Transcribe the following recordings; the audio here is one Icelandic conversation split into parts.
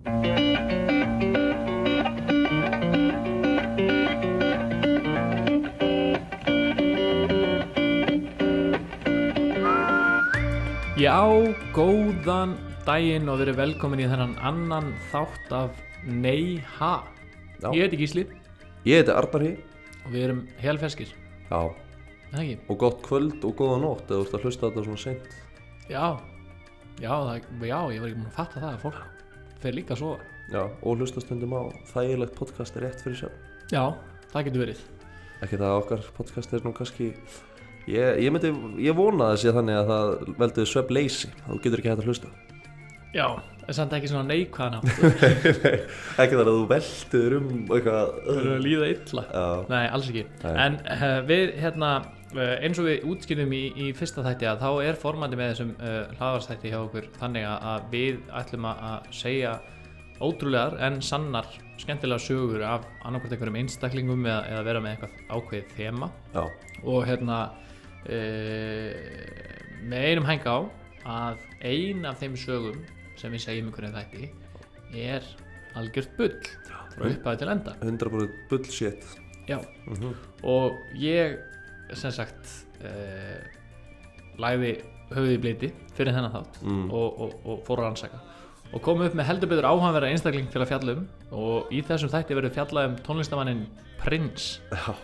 Já, góðan daginn og verið velkomin í þennan annan þátt af Nei Ha. Já. Ég heiti Gísli Ég heiti Arnari. og við erum helferskir. Já. Það ekki? Og gott kvöld og góða nótt eða þú ert að hlusta þetta svona seint. Já, ég var ekki búin að fatta það að fólk fer líka að sofa. Já, og hlusta stundum á þægilegt podcast rétt fyrir sér. Já, það getur verið. Ekki það að okkar podcast nú kannski ég vona það sé þannig að það veldur svefnleysi. Þú getur ekki hægt að hlusta. Já, en samt ekki svona neikvæðan átt. Nei, ekki þar að þú veldur eitthvað. Það verður að líða illa. Já. Nei, alls ekki. Nei. En við eins og við útskýrðum í fyrsta þætti að þá er formandi með þessum hlaðvarpsþætti hjá okkur þannig að við ætlum að segja ótrúlegar en sannar skemmtilega sögur af annarkvort einhverjum einstaklingum eða vera með eitthvað ákveðið þema. Já. Og með einum hæng á að ein af þeim sögum sem við segjum einhverjum þætti er algjört bull frá upphafi til enda. 100% bullshit. Já. Og ég sem sagt lagði höfuð í bleyti fyrir þennan þátt og fór að rannsaka og kom upp með heldur betur áhugaverða einstakling til að fjalla og í þessum þætti verður fjallað tónlistarmanninn Prince. Já.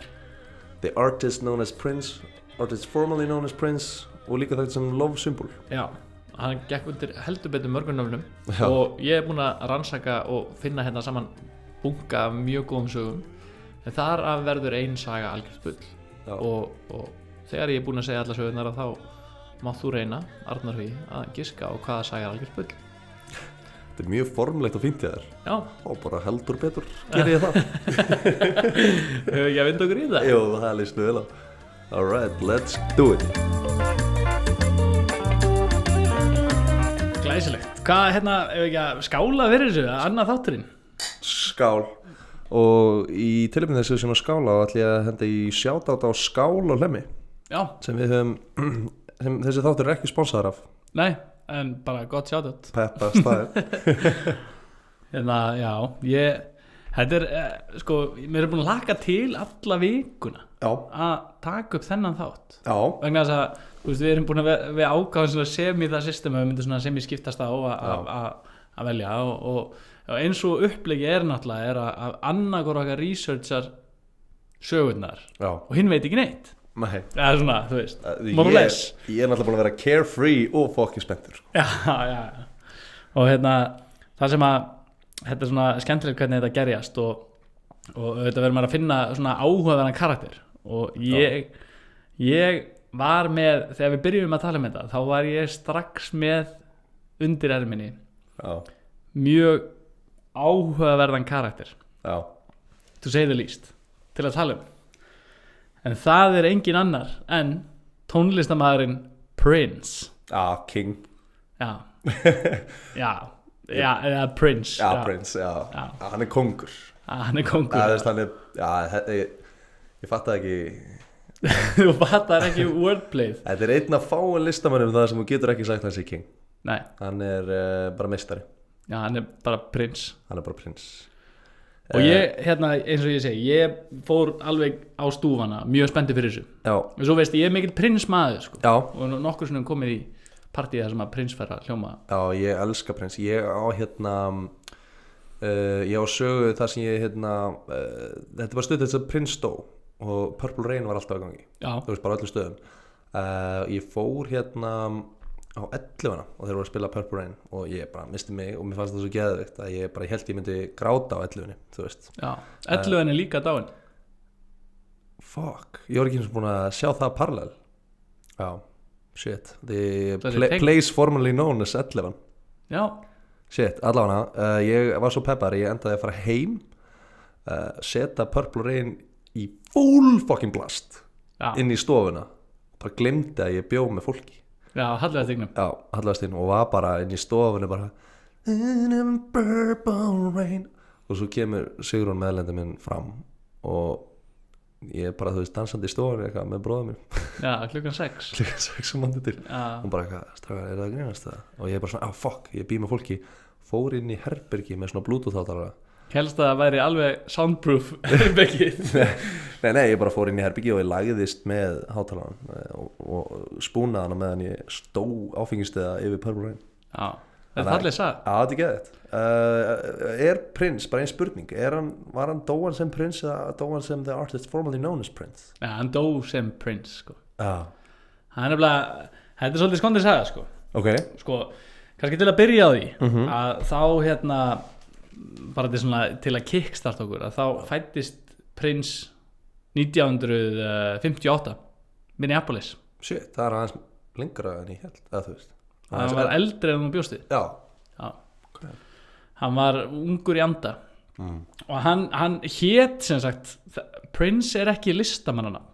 The artist known as Prince, artist formerly known as Prince og líka þetta sem love symbol. Já, hann gekk undir heldur betur mörgum nöfnum. Já. Og ég er búinn að rannsaka og finna hérna saman bunga af mjög góðum sögum en þar af verður ein saga algjört bull. Og þegar ég er búinn að segja alla sögurnar þá mátt þú reyna, Arnar Hugi, að giska á hvaða saga er algjört bull. Þetta er mjög formlegt og fínt í þér. Já. Og bara heldur betur gerir ég það. Hefur ekki að vinda okkur í það? Jú, það líst nú vel á. Alright, let's do it. Glæsilegt. Hvað, ef ekki að skála fyrir þessu, annað þátturinn? Skál. Og í tilefni þessu sem að skála ætla ég að henda í shoutout á Skál og Hlemmi. Já. Sem við höfum, sem þessi þáttur er ekki sponsaðar af. Nei, en bara gott shoutout. Peppa staðir. Já, þetta er, mér er búin að laka til alla vikuna. Já. Að taka upp þennan þátt. Já. Vegna þess að, við erum búin að við ákváðum svona semi það system að við myndum svona semi skiptast á að velja og eins og upplegi er náttúrulega að annarkor okkar researchar sögurnar. Já. Og hinn veit ekki neitt. Nei. Það er svona, þú veist, more or less. Ég er náttúrulega búin að vera carefree og fucking spenntur. Já. Og það sem að þetta er svona skemmtilegt hvernig þetta gerjast og þetta verður maður að finna svona áhugaverðan karakter og ég var með, þegar við byrjum að tala um þetta þá var ég strax með undir erminni mjög áhugaverðan karakter. Já. To say the least, til að tala um. En það er engin annar en tónlistarmaðurinn Prince. King. Já. Já, Prince. Já, Prince, já. Hann er kongur. Hann er kongur. Ég fattaði ekki. Þú fattar ekki wordplayð. Þetta er einn af fáin listamönnum það sem þú getur ekki sagt hans í King. Nei. Hann er bara meistari. Já, hann er bara Prince. Hann er bara Prince. Og ég, eins og ég segi, ég fór alveg á stúfana, mjög spenntur fyrir þessu. Já. Og svo veist ég er mikill Prince maður, sko. Já. Og nokkur svona komið í partíða sem að Prince fær að hljóma. Já, ég elska Prince. Ég á ég á sögu þar sem ég þetta var stuð þess að Prince dó og Purple Rain var alltaf að gangi. Já. Þú veist, bara öllu stöðum. Ég fór á 11 og þeir voru að spila Purple Rain og ég bara misti mig og mér fannst það svo geðveikt að ég bara held ég myndi gráta á 11, þú veist. Já, 11 er líka dáin. Fuck, ég var ekki eins og búin að sjá það parallel. Já, shit. The place formerly known as 11. Já. Shit, allavega, ég var svo peppar, ég endaði að fara heim, setja Purple Rain í full fucking blast inn í stofuna, bara glemdi að ég bjó með fólki. Já, Hallæðastignum. Já, Hallæðastignum og var bara inn í stofunni bara Purple Rain og svo kemur Sigrún meðlendi minn fram og ég bara, þú veist, dansandi í stofunni eitthvað með bróðum minn. Já, klukkan 6. Klukkan 6 mandi til. Hún bara eitthvað, strákar, er það að grínast það? Og ég bara svona, fuck, ég bý með fólki fór inn í herbergi með svona bluetooth hátalara. Helst að það væri alveg soundproof herbergi. Nei, ég bara fór inn í herbergi og ég lagðist með hátalaran og spúnaði hana meðan ég stó áfengisteða yfir Purple Rain. Já, þetta er fallið sag. Já, þetta er geðið. Prince, bara ein spurning, var hann dóan sem Prince eða dóan sem the artist formerly known as Prince? Já, hann dó sem Prince, sko. Já. Hann er bara, þetta er svolítið skondið saga, sko. Ok. Sko, kannski til að byrja á því að þá bara til að kickstart okkur að þá fæddist Prince 1958 Minneapolis. Shit, það er aðeins lengra en ég held, eða þú veist. Hann var eldri en hún bjósti. Já. Okay. Hann var ungur í anda og hann hét sem sagt, Prince er ekki listamannana.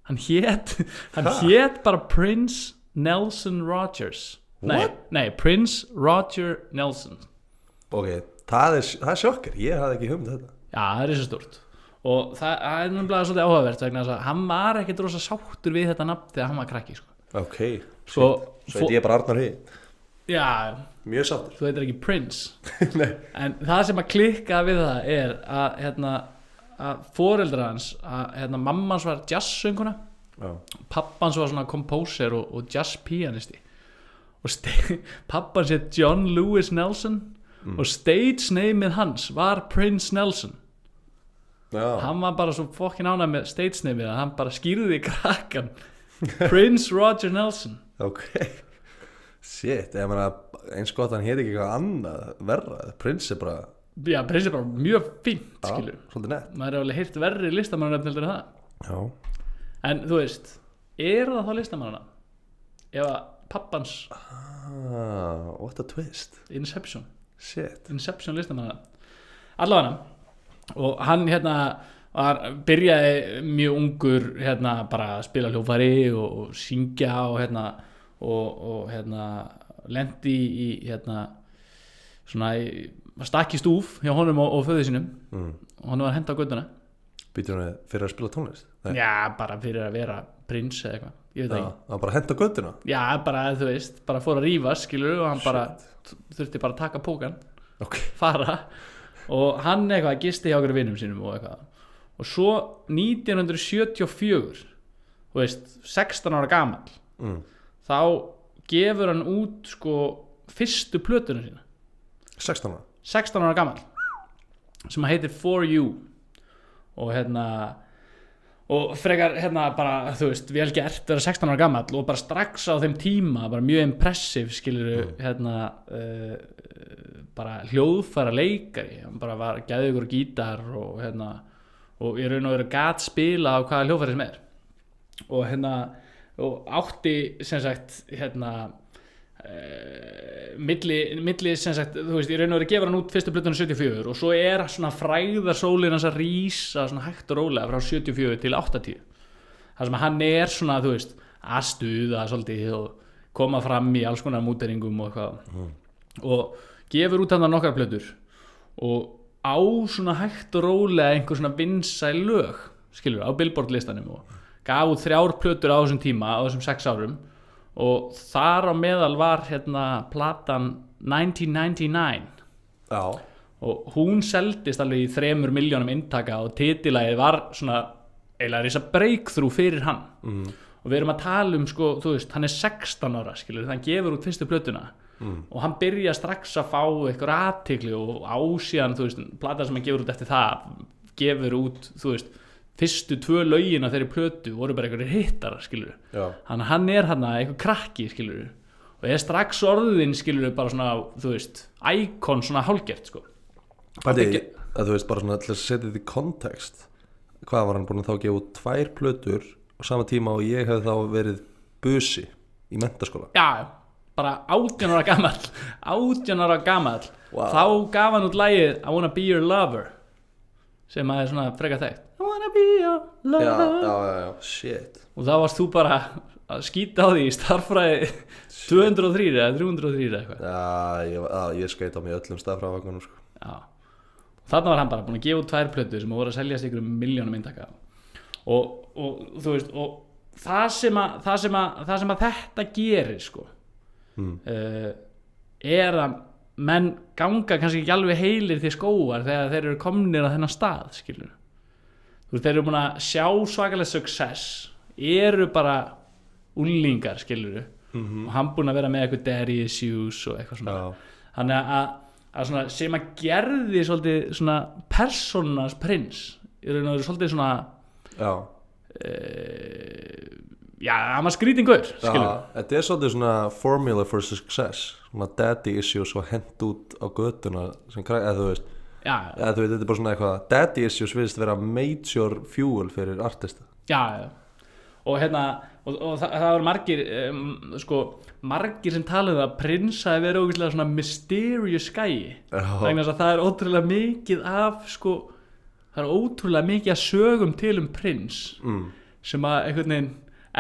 Hann hét bara Prince Nelson Rogers. Nei, Prince Roger Nelson. Ok, það er sjokkar, ég hafði ekki hugmynd þetta. Já, það er svo stórt og það er náttúrulega svolítið áhugavert vegna þess að hann var ekkert rosa sáttur við þetta nafn þegar hann var krakki, sko. Ok, svo ég er bara Arnar Hý. Já, mjög sáttur. Þú heitir ekki Prince. En það sem að klikka við það er að foreldrar hans mamma hans var jazzsönguna, pappa hans var svona kompóser og jazzpíanisti og pappa hans heit John Lewis Nelson og stage nameið hans var Prince Nelson. Hann var bara svo fokkin ánægð með stage nameið að hann bara skýrði krakkan Prince Roger Nelson. Ok, shit, ég meina eins gott hann héti ekki eitthvað annað verra. Prince er bara mjög fínt, skilur. Svolítið nett. Maður er alveg heyrt verri listamannanöfn heldur en það. Já. En þú veist, er það þá listamannana? Ef að pappans what a twist. Inception. Shit. Inception listamannana. Allavega og hann byrjaði mjög ungur bara að spila hljóðfæri og syngja og lendi í svona stakk í stúf hjá honum og föður sínum og hann var hent á göttuna. Býtur hann fyrir að spila tónlist? Nei. Já, bara fyrir að vera prins eða eitthvað, ég veit ekki. Hann bara hent á göttuna? Já, bara þú veist, bara fór að rífast, skilur, og hann bara þurfti bara að taka pókan, fara og hann eitthvað gisti hjá okkur vinum sínum og eitthvað. Og svo 1974, þú veist, 16 ára gamall, þá gefur hann út sko fyrstu plötuna sína. 16 ára gamall, sem heitir For You og og frekar bara, þú veist, vel gert vera 16 ára gamall og bara strax á þeim tíma bara mjög impressive, skilur bara hljóðfæra leikari, hann bara var geðugur gítar og og í raun og veru gat spila á hvaða hljóðfæri sem er og átti sem sagt milli sem sagt, þú veist, í raun og veru gefur hann út fyrstu plötuna 74 og svo svona frægðarsólin hans að rísa svona hægt og rólega frá 74 til 80 þar sem hann svona, þú veist, að stuða svolítið og koma fram í alls konar múteringum og eitthvað og gefur út hann nokkrar plötur og á svona hægt og rólega einhver svona vinsæl lög, skilur, á Billboard listanum og gaf út 3 plötur á þessum tíma, á þessum 6 árum og þar á meðal var platan 1999. Já. Og hún seldist alveg í 3 milljónum eintaka og titilagið var svona eiginlega risa breakthrough fyrir hann og við erum að tala sko, þú veist, hann er 16 ára, skilur, þannig hann gefur út fyrstu plötuna og hann byrja strax að fá eitthvað athygli og ásíðan, þú veist, plata sem hann gefur út eftir það gefur út, þú veist, fyrstu 2 lögin af þeirri plötu voru bara einhverjir hittar, skilur. Hann er eitthvað krakki, skilur, og er strax orðin, skilur, bara svona, þú veist, íkon svona hálfgert, sko. Bæti, að þú veist, bara svona til að setja þetta í kontekst, hvað var hann búin að þá gefa út 2 plötur á sama tíma og ég hefði þá verið busi í menntaskóla? Já, bara 18 ára gamall wow. Þá gaf hann út lagið I Wanna Be Your Lover sem er svona freka þekkt I wanna be your lover já, shit og þá varst þú bara að skýta á því í starffræði 203 eða 303 eða eitthvað ég skeit á mig öllum starffræðavagnunum sko. Og þarna var hann bara búin að gefa út 2 plötur sem voru að seljast ykkur milljónum eintaka og þú veist og það sem að þetta gerir sko er að menn ganga kannski ekki alveg heilir til skógar þegar þeir eru komnir á þennan stað, skilur þú veist, þeir eru búin að sjá svakalega success, eru bara úlingar, skilur og hann búin að vera með eitthvað daddy issues og eitthvað svona þannig að svona, sem að gerði svolítið svona persónans prins í raun og veru svolítið svona hann var skrítingur, skilur þetta svolítið svona formula for success, svona daddy issues og hent út á götuna sem eða þú veist þetta er bara svona eitthvað, daddy issues virðist vera major fuel fyrir artista og og það var margir margir sem talaðu að Prince hafi verið ógeðslega svona mysterious gæi vegna þess að það er ótrúlega mikið af það er ótrúlega mikið að sögum til Prince sem að einhvern veginn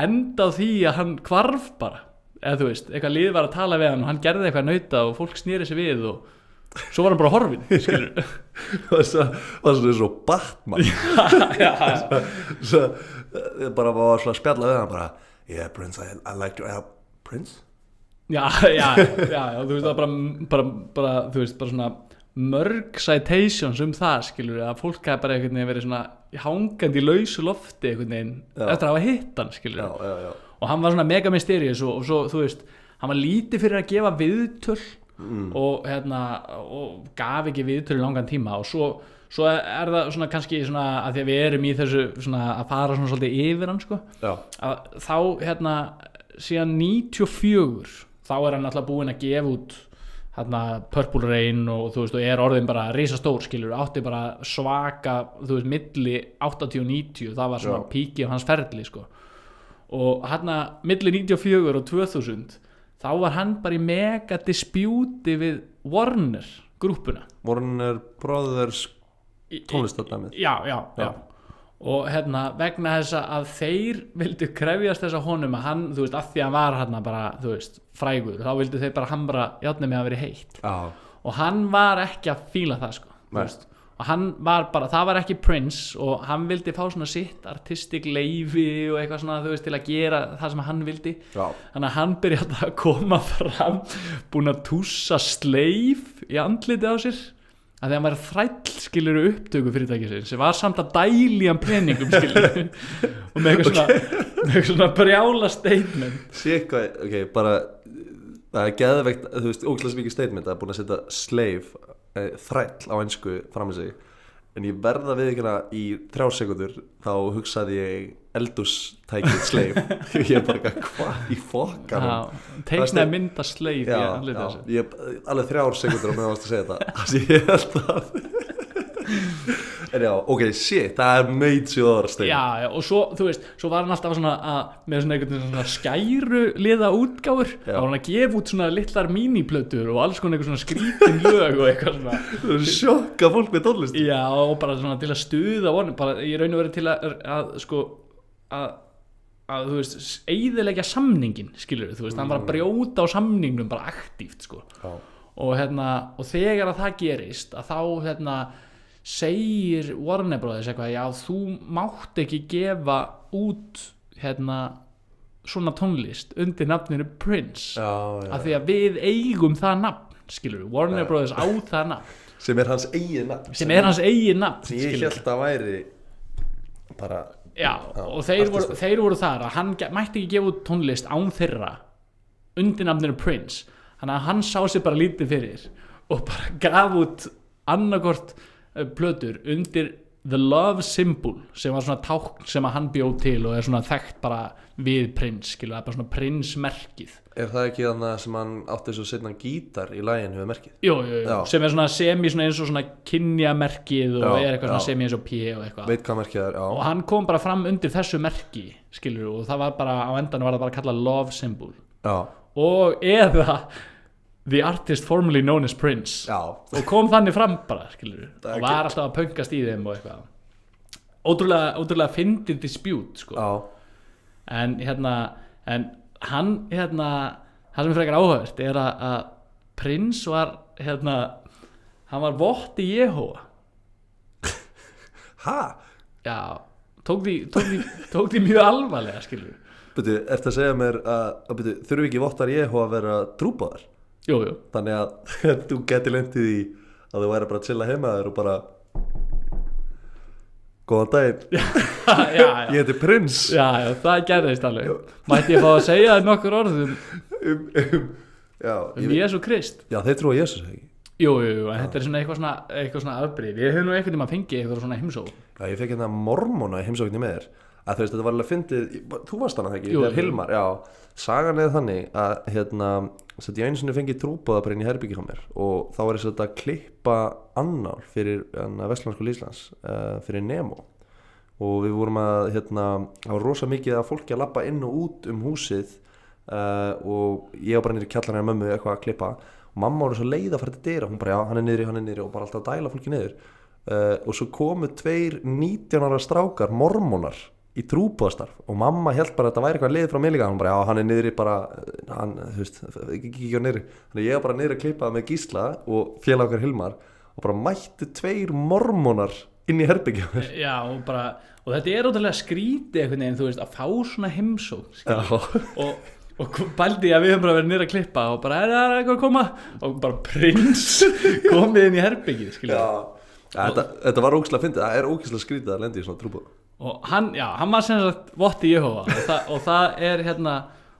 enda á því að hann hvarf bara, eða þú veist, eitthvað lið var að tala við hann og hann gerði eitthvað nauta og fólk snýri sig við og svo var hann bara horfinn, skilur það var svona eins og Batman svo bara var svona að spjalla við hann bara yeah Prince, I like to help Prince já, þú veist það bara þú veist, bara svona mörg citations það, skilur að fólk hafi bara einhvern veginn verið svona hangandi í lausu lofti einhvern veginn eftir að hafa hitt hann, skilur og hann var svona mega mysterious og svo, þú veist, hann var lítið fyrir að gefa viðtöl og og gaf ekki viðtöl í langan tíma og svo er það svona kannski svona að því að við erum í þessu svona að fara svona svolítið yfir hann að þá síðan 94 þá er hann alltaf búinn að gefa út Purple Rain og þú veist og er orðin bara risastór, skilur, átti bara svaka, þú veist, milli 80 og 90, það var svona píki á hans ferli, og milli 94 og 2000 þá var hann bara í mega dispjúti við Warner grúppuna, Warner Brothers tónlistardæmið já og vegna þess að þeir vildu krefjast þess að honum að hann, þú veist, að því að hann var bara, þú veist, frægur, þá vildu þeir bara hamra járnið með að vera heitt og hann var ekki að fíla það, þú veist, og hann var bara, það var ekki Prince og hann vildi fá svona sitt artistic leyfi og eitthvað svona, þú veist, til að gera það sem hann vildi þannig að hann byrjaði að koma fram búinn að tússa Slave í andliti á sér að því hann var þræll, skilur, upptöku fyrirtækisins sem var samt að dæli hann peningum, skilur og með eitthvað svona brjála statement ok, bara það er geðveikt, þú veist, ógeðslega mikið statement að búin að setja slave, þræll á ensku fram með sig en ég verða við ekki í 3 sekúndur þá hugsaði ég eldhústækið slave ég bara hvað í fokkanum teiknaði mynda slave ég alveg 3 sekúndur á meðan varst að segja þetta þannig ég held að en já, ok, shit, það er major statement já, og svo, þú veist, svo var hann alltaf svona með svona einhvern svona skæru liða útgáfur og hann að gefa út svona litlar míniplötur og alls konar eitthvað svona skrítin lög og eitthvað svona sjokka fólk með tónlist já, og bara svona til að stuða vonum, bara ég raun og verið til að þú veist, eyðileggja samningin, skilur þú veist, hann var að brjóta á samningnum bara aktíft, og þegar að það gerist að þá segir Warner Brothers eitthvað, já, þú mátt ekki gefa út svona tónlist undir nafninu Prince af því að við eigum það nafn, skilur, Warner Brothers á það nafn sem er hans eigin nafn sem ég held að væri bara og þeir voru þar að hann mætti ekki gefa út tónlist án þeirra undir nafninu Prince, þannig að hann sá sér bara lítið fyrir og bara gaf út annarkort plötur undir The Love Symbol sem var svona tákn sem að hann bjóð til og er svona þekkt bara við Prince, skilur, það er bara svona Prince merkið. Er það ekki þannig sem hann átti svo setna gítar í laginu við merkið? Jú, sem er svona semi svona eins og svona kynja merkið og er eitthvað svona semi eins og P og eitthvað. Veit hvað merkið er, já. Og hann kom bara fram undir þessu merki, skilur, og það var bara, á endanum var það bara kallað Love Symbol. Já. Og eða The artist formerly known as Prince. Já. Og kom þannig fram bara, skilur, og var alltaf að pöngast í þeim og eitthvað. Ótrúlega fyndið dispute, sko. Já. En hann, það sem er frekar áhugavert er að Prince var, hann var votti Jehóva. Ha? Já, tók því mjög alvarlega, skilur. Ertu að segja mér að þurfi ekki vottar Jehóva að vera trúboðar? jú. Þannig að þú geti lendið í að þú væri bara að chilla heima þér og bara góðan daginn já. Ég heiti Prins. Já, það gerðist alveg. Mætti ég fá að segja þér nokkur orðum Jesú Krist? Já, þeir trúa Jesús ekki. Jú, en þetta er svona eitthvað svona afbrigði. Við höfum nú einhvern tímann fengið eitthvað svona heimsókn. Já, ég fekk hérna mormóna í heimsókninni með þér. Að þú veist, þetta var alveg fyndið, þú varst hana ekki, þegar Hilmar, já, sagan er þannig að hérna, ég einu sinni fengið trúboða bara inn í herbyggi á mér og þá var þess að klippa annál fyrir Vestlandskóla Íslands, fyrir Nemo og við vorum að, hérna, það var rosa mikið að fólki að labba inn og út húsið og ég var bara niður í kjallarinn að mömmu eitthvað að klippa og mamma voru svo leið að fara til dyra, hún bara, já, hann er niðri og bara alltaf að dæla fólki niður og svo komu 2 19 ára strákar, mormónar í trúboðastarf og mamma held bara að þetta væri eitthvað leið frá mig líka, hann bara, já, hann er niðri bara, hann, þú veist, ekki á niðri þannig ég var bara niðri að klippa með Gísla og félag okkar Hilmar og bara mættu 2 mormónar inn í herbyggja Já, og þetta er ótrúlega skrítið einhvern veginn, þú veist, að fá svona heimsókn og bældi ég að við höfum bara verið niður að klippa og bara, er eitthvað að koma og bara Prins komið inn í herbyggið, skilja Þetta var ógeðslega fyndið, það er ógeðslega skrítið að lendi í svona trúboð og hann var sem sagt votti Jehóva og það er hérna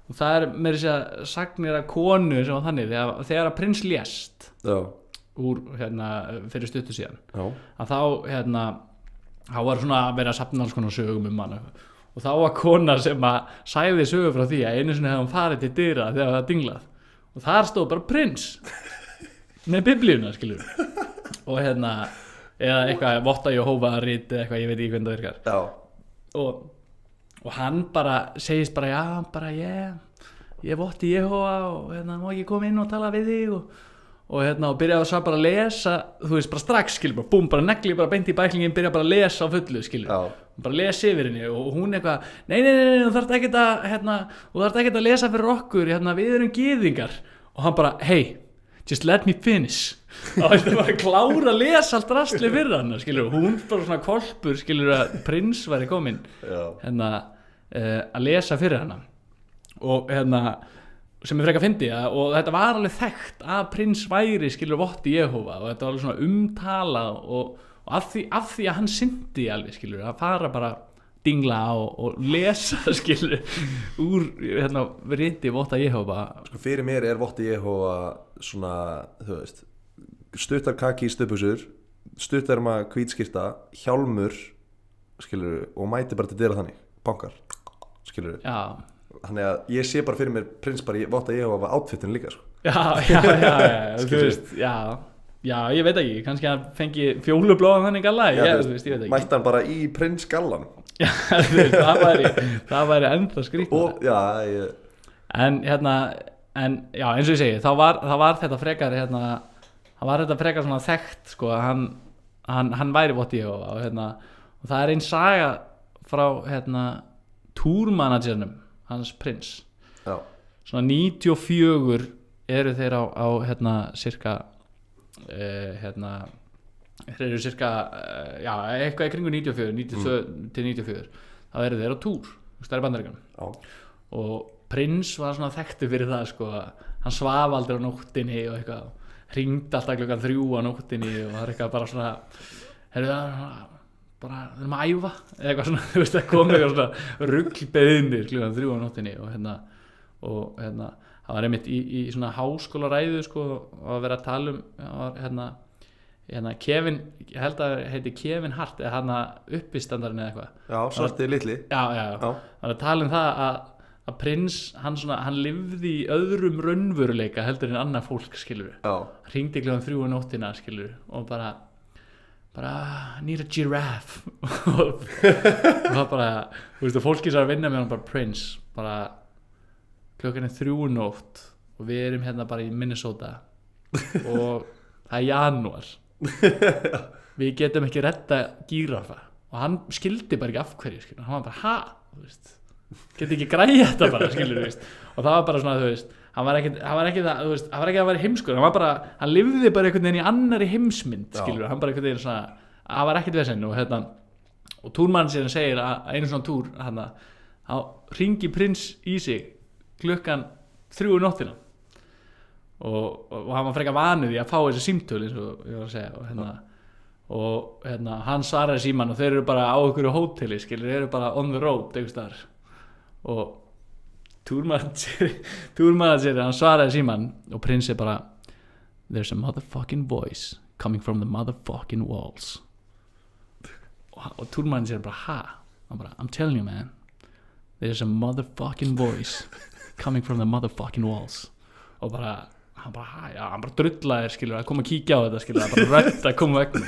og það er meira að segja sagnir að konu sem var þannig þegar að Prins lést úr hérna fyrir stuttu síðan að þá hérna þá var svona að vera að safna alls konar sögum hann og þá var kona sem að sæði sögur frá því að einu sinni hefði hann farið til dyra þegar það dinglað og þar stóð bara Prins með biblíuna, skilur og hérna eða eitthvað votta Jehóva rit eða eitthvað, ég veit ekki hvernig það virkar og hann bara segist bara, já, bara ég votti Jehóva og hérna má ekki koma inn og tala við þig og hérna og byrjaði svo bara að lesa þú veist, bara strax, skilur, bara búm, bara negli bara beint í bæklingin, byrjaði bara að lesa á fullu, skilur bara lesa yfir henni og hún eitthvað nei, þú þarft ekkert að hérna, þú þarft ekkert að lesa fyrir okkur, hérna, við erum gyðingar og hann bara, hey, just let me finish og það var að klára að lesa allt rastli fyrir hann, skilur, hún bara svona kolpur, skilur, að Prins væri komin hérna að lesa fyrir hann og hérna sem er frekar fyndi og þetta var alveg þekkt að Prins væri, skilur, votti Jehóva og þetta var alveg svona umtalað og af því að hann syndi alveg, skilur, að fara bara dingla og lesa, skilur, úr hérna riti votta Jehóva. Sko fyrir mér er votti Jehóva svona, þú veist, stuttar kaki í stuðbuxur, stuttarma hvítskyrta, hjálmur, skilur, og mæti bara til dyra þannig, bankar, skilur. Já. Þannig að ég sé bara fyrir mér Prins bara í votta Jehóva outfitin líka, sko. Já, þú veist, já, ég veit ekki, kannski hann fengi fjólublóðan þannig galla, þú veist, ég veit ekki. Mætti hann bara í Prins gallan. Já, þú veist, það væri ennþá skrítið. En hérna, já, eins og ég segi, það var þetta frekar, hérna, það var þetta frekar svona þekkt, sko, að hann væri votti Jehóva og hérna, og það er einn saga frá, hérna, túrmanagernum hans Prins. Já. Svona 94 eru þeir á hérna, cirka, hérna, þeir eru cirka, já, eitthvað í kringu 94, 92 til 94, þá eru þeir á túr, stærri Bandaríkjunum. Og Prins var svona þekktur fyrir það, sko, hann svaf aldrei á nóttinni og eitthvað, hringdi alltaf klukkan 3 á nóttinni og það er eitthvað bara svona, heyrðu það, bara, við erum að æfa, eða eitthvað svona, þú veist, það kom eitthvað svona ruglbeðinir klukkan 3 á nóttinni og hérna, það var einmitt í svona háskólaræðu, sko, að vera að tala hérna Kevin, ég held að heiti Kevin Hart eða hann uppistandarinn eða eitthvað. Já, svarti litli. Já. Það var að tala um það að Prins, hann lifði í öðrum raunveruleika heldur en annað fólk, skilur. Já. Hringdi klukkan 3 á nóttina, skilur, og bara need a giraffe og það bara, þú veist, fólki sem er að vinna með hann bara Prins, bara klukkan 3 nótt og við erum hérna bara í Minnesota og það er janúar við getum ekki redda gíraffa og hann skildi bara ekki af hverju, skilur, hann var bara, þú veist, geti ekki græja þetta bara, skilur, þú veist, og það var bara svona, þú veist, hann var ekki það, þú veist, hann var ekki að vera heimskur, hann lifði bara einhvern veginn í annari heimsmynd, skilur, hann bara einhvern veginn svona, hann var ekkert vesinn og hérna, og túrmann síðan segir að einu svona túr, hann hringi Prins í sig klukkan 3 nóttina og hann var frekar vanur í að fá þessi símtöl eins og ég var að segja og hann svaraði síman og þeir eru bara á einhverju hóteli skilur, þeir eru bara on the road einhvers staðar og túrmanager hann svaraði síman og prins bara there's a motherfucking voice coming from the motherfucking walls og túrmanager bara hann bara I'm telling you man there's a motherfucking voice coming from the motherfucking walls og bara hann bara drullaðir skilur að koma að kíkja á þetta skilur að bara rödd að koma vegnum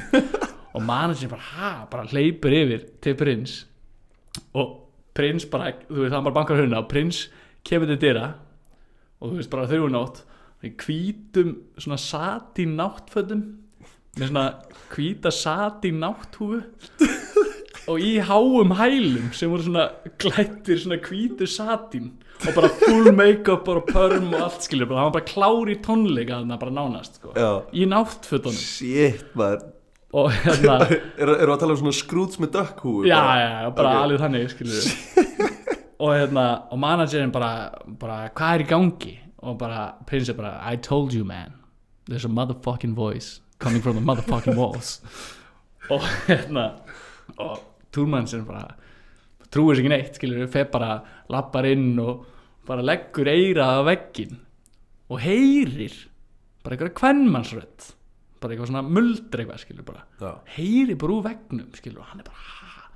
og manager bara hleypur yfir til prins og prins bara, þú veist, hann bara bankar hurðina og prins kemur til dyra og þú veist, bara 3:00 í hvítum svona satín náttfötum með svona hvíta satín nátthúfu og í háum hælum sem voru svona klættir svona hvítu satín og bara full make-up og perm og allt skilur, hann var bara klár í tónleika þarna bara nánast sko, í náttfötunum shit maður og eru að tala um svona Scrooge með dökkhúfu já, bara alveg þannig skilur og managerinn bara hvað í gangi og bara prinsið bara I told you man there's a motherfucking voice coming from the motherfucking walls og og túrmannsinn bara trúir sér ekki neitt skilur, fer bara lappar inn og bara leggur eyrað á vegginn og heyrir bara einhverja kvenmannsrödd bara eitthvað svona muldur eitthvað skilur bara heyrir bara úr veggnum skilur og hann bara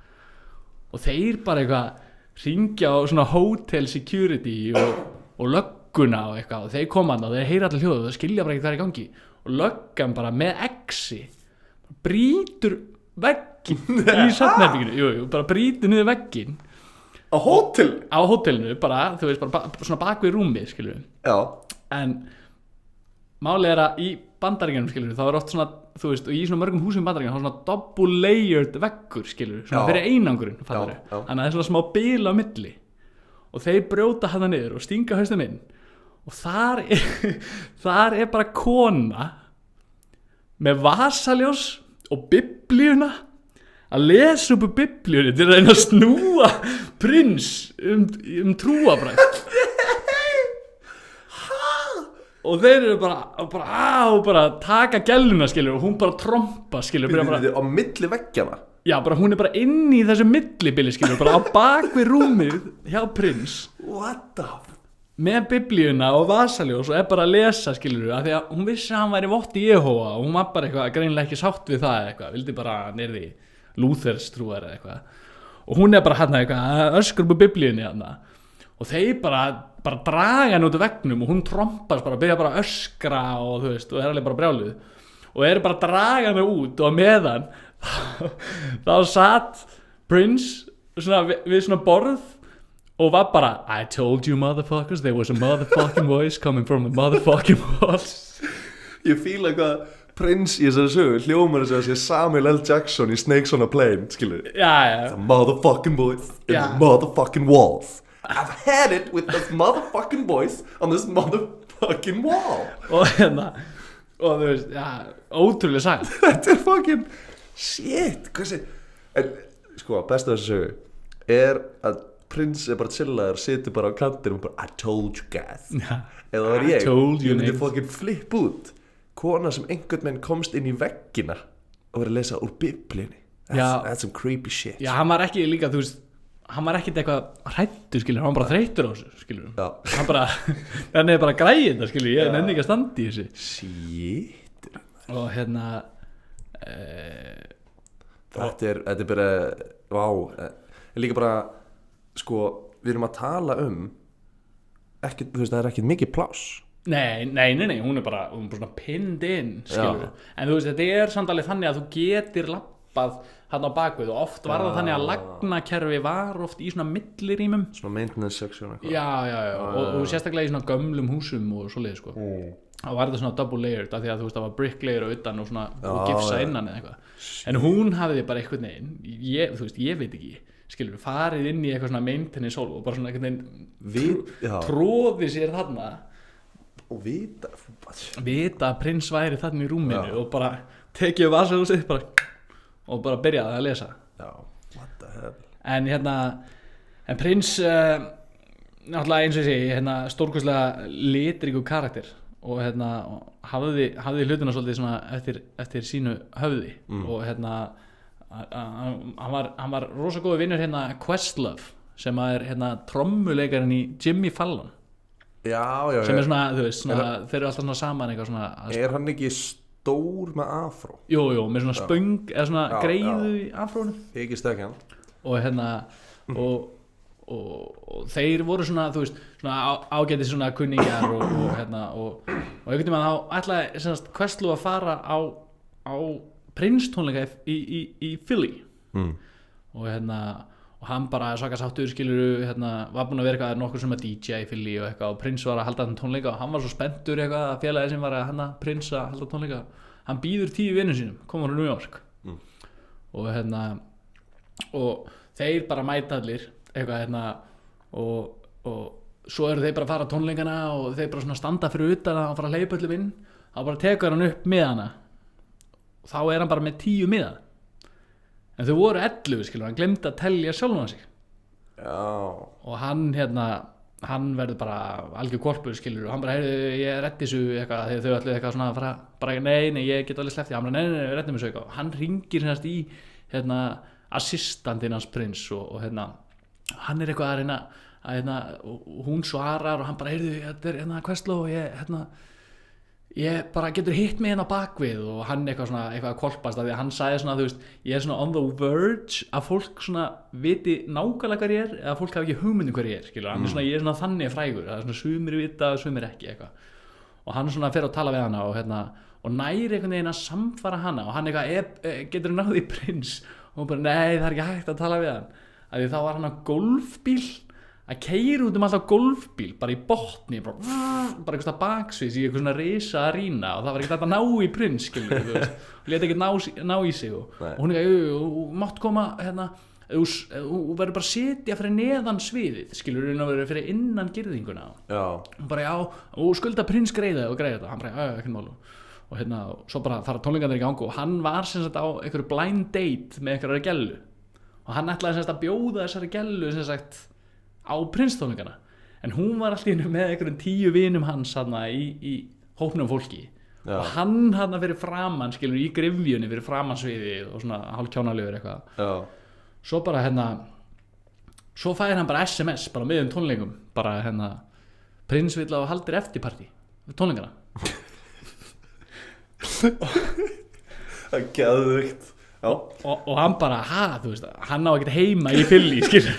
og þeir bara eitthvað hringja á svona hotel security og lögguna og eitthvað og þeir koma og þeir heyra allir hljóðu og þeir skilja bara ekki hvað er í gangi og löggan bara með exi brýtur vegginn í svefnherberginu, bara brýtur niður vegginn á hótelinu bara, þú veist, bara svona bak við rúmið skilur en málið er að í Bandaríkjunum skilur þá er oft svona, þú veist, og í svona mörgum húsum í Bandaríkjunum þá er svona double layered veggur skilur, svona fyrir einangurinn þannig að það er svona smá bil á milli og þeir brjóta hana niður og stinga haustum inn og þar er bara kona með vasaljós og biblíuna að lesa upp úr biblíunni til að reyna að snúa prins trúabrækt og þeir eru bara taka gæluna skilur og hún bara trompa skilur á milli veggjana já, bara hún er bara inn í þessu millibili skilur bara á bak við rúmið hjá prins what the með biblíuna og vasaljós og er bara að lesa skilur af því að hún vissi að hann væri votti Jehóva og hún var bara eitthvað greinilega ekki sátt við það eitthvað, vildi bara nyrði Lúthers trúar eða eitthvað og hún er bara hann eitthvað öskur upp á biblíunni hann og þeir bara draga hann út af veggnum og hún trompast bara, byrja bara að öskra og þú veist, og er alveg bara brjáluð og er bara að draga hann út og meðan þá satt Prince svona, við svona borð og var bara I told you motherfuckers there was a motherfucking voice coming from the motherfucking walls ég fíla hvað Prince í þessari sögu hljómar þess að sé Samuel L. Jackson í Snakes on a Plane skilur the motherfucking voice in the motherfucking walls I've had it with this motherfucking voice on this motherfucking wall og og þú veist, ótrúlega sagt þetta er fucking shit hversi en sko, besta þessu sögu er að Prince er bara chillaður, situr bara á kantir og bara I told you guys eða var ég myndi fucking flip út kona sem einhvern veginn komst inn í veggina og verið að lesa úr biblíunni that's some creepy shit já, hann var ekki líka, þú veist hann var ekkert eitthvað hrættur, skilur, hann var bara þreyttur á þessu, skilur hann bara, hann er bara græðið þetta, skilur, ég nenni ekki að standa í þessu shit og þetta er bara líka bara sko, við erum að tala ekki, þú veist, það er ekkert mikið pláss nei, hún er bara svona pinned in, skilur en þú veist, þetta er samt alveg þannig að þú getur lappað hann á bakvið og oft var það þannig að lagnakerfi var oft í svona millirýmum svona maintenance section já, og sérstaklega í svona gömlum húsum og svoleiði, sko og var þetta svona double layered af því að þú veist, það var brick layer á utan og svona og gifsa innan eða eitthvað en hún hafði bara eitthvað neginn þú veist, ég veit ekki skilur, farið inn í eitthvað svona maintenance hólf og bara svona eitthvað tróði sér þarna og vita að prins væri þarna í rúminu og bara tekið vasaljósið og bara byrjaði að lesa what the hell en prins náttúrulega eins og ég segi stórkostlega litríku karakter og hafði hlutina svolítið svona eftir sínu höfði og hann var rosa góður vinnur Questlove sem er trommuleikarinn í Jimmy Fallon já. Sem er svona, þú veist, svona, þeir eru alltaf svona saman eitthvað svona er hann ekki stór með afró? Jú, með svona spöng eða svona greiðu í afrónu ekki stökjan og þeir voru svona, þú veist, svona ágæti svona kunningjar og einhvern veginn þá ætlaði Questlove að fara á Prince tónleika í Philly og hann bara svaka sáttur skilur var búinn að vera eitthvað nokkur sem að DJ í Philly og eitthvað og Prince var að halda þann tónleika og hann var svo spenntur eitthvað að félagi sem var að Prince að halda tónleika hann býður 10 vinnum sínum koma frá New York og þeir bara mæta allir eitthvað og svo eru þeir bara að fara á tónleikana og þeir bara svona standa fyrir utan að fara að hleypa öllum inn þá bara tekur hann upp miðana og þá er hann bara með 10 miða en þau voru 11 skilur hann glemdi að telja sjálfan sig og hann verður bara algjör hvolpur skilur og hann bara heyrðu ég reddi þessu eitthvað þegar þau ætluðu eitthvað svona að fara bara nei ég get alveg sleppt því hann bara nei við reddum þessu eitthvað og hann ringir í assistantinn hans Prince og hann er eitthvað að reyna og hún svarar og hann bara heyrðu þetta er Questlove og ég bara getur hitt mig bakvið og hann eitthvað að kolpast af því að hann sagði svona þú veist ég er svona on the verge að fólk svona viti nákvæmlega hver ég er eða fólk hafi ekki hugmynd hver ég er skilur hann er svona ég er svona þannig frægur það er svona sumir vita og sumir ekki eitthvað og hann svona fer að tala við hana og næri einhvern veginn að samfara hana og hann eitthvað getur náði Prince og hún bara nei það er ekki hægt að tala við hann af því þá var hann á golfbíl að keyra út alltaf golfbíl bara í botni bara eitthvað baksvís í eitthvað svona risa arína og það var ekkert að ná í Prince skilur og leta ekkert ná í sig og hún þú mátt koma þú verður bara að sitja fyrir neðan sviðið skilur fyrir innan girðinguna og bara og skulda Prince greiða og greiða þetta hann bara ekkert málu og svo bara fara tónleikarnir í gang og hann var sem sagt á einhverju blind date með einhverjari gellu og hann ætlaði sem sagt að bjóða þessari gellu sem sagt á Prince tónleikana en hún var alltaf innu með einhverjum 10 vinum hans í hópnum fólki og hann fyrir framann skilur í grifjunni fyrir framann sviði og svona hálfkjánalegur eitthvað svo bara svo fær hann bara SMS bara miðum tónleikum bara Prince vill að haldir eftirparti við tónleikana það er geðveikt og hann bara þú veist hann á ekkert heima í Philly skilur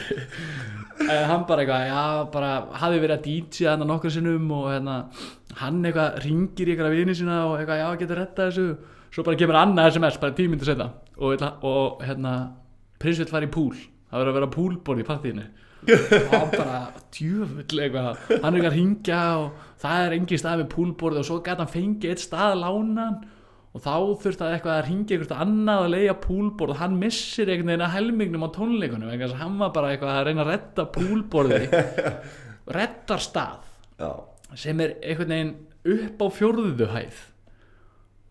hann bara eitthvað bara hafði verið að DJ nokkur sinnum og hann eitthvað ringir í eitthvað vini sína og eitthvað getur rettað þessu svo bara kemur annað SMS bara 10 mínútur seinna og Prince vill fara í pool það verður að vera poolborð í partíinu og hann bara djöfull eitthvað hann eitthvað að ringja og það er engin stað við poolborð og svo gæti hann fengið eitt stað lánan og þá þurfti að eitthvað að ringja eitthvað annað að leigja poolborð og hann missir einhvern veginn að helmingnum á tónleikunum vegna þess að hann var bara eitthvað að reyna að redda poolborði reddar stað sem er einhvern veginn upp á 4. hæð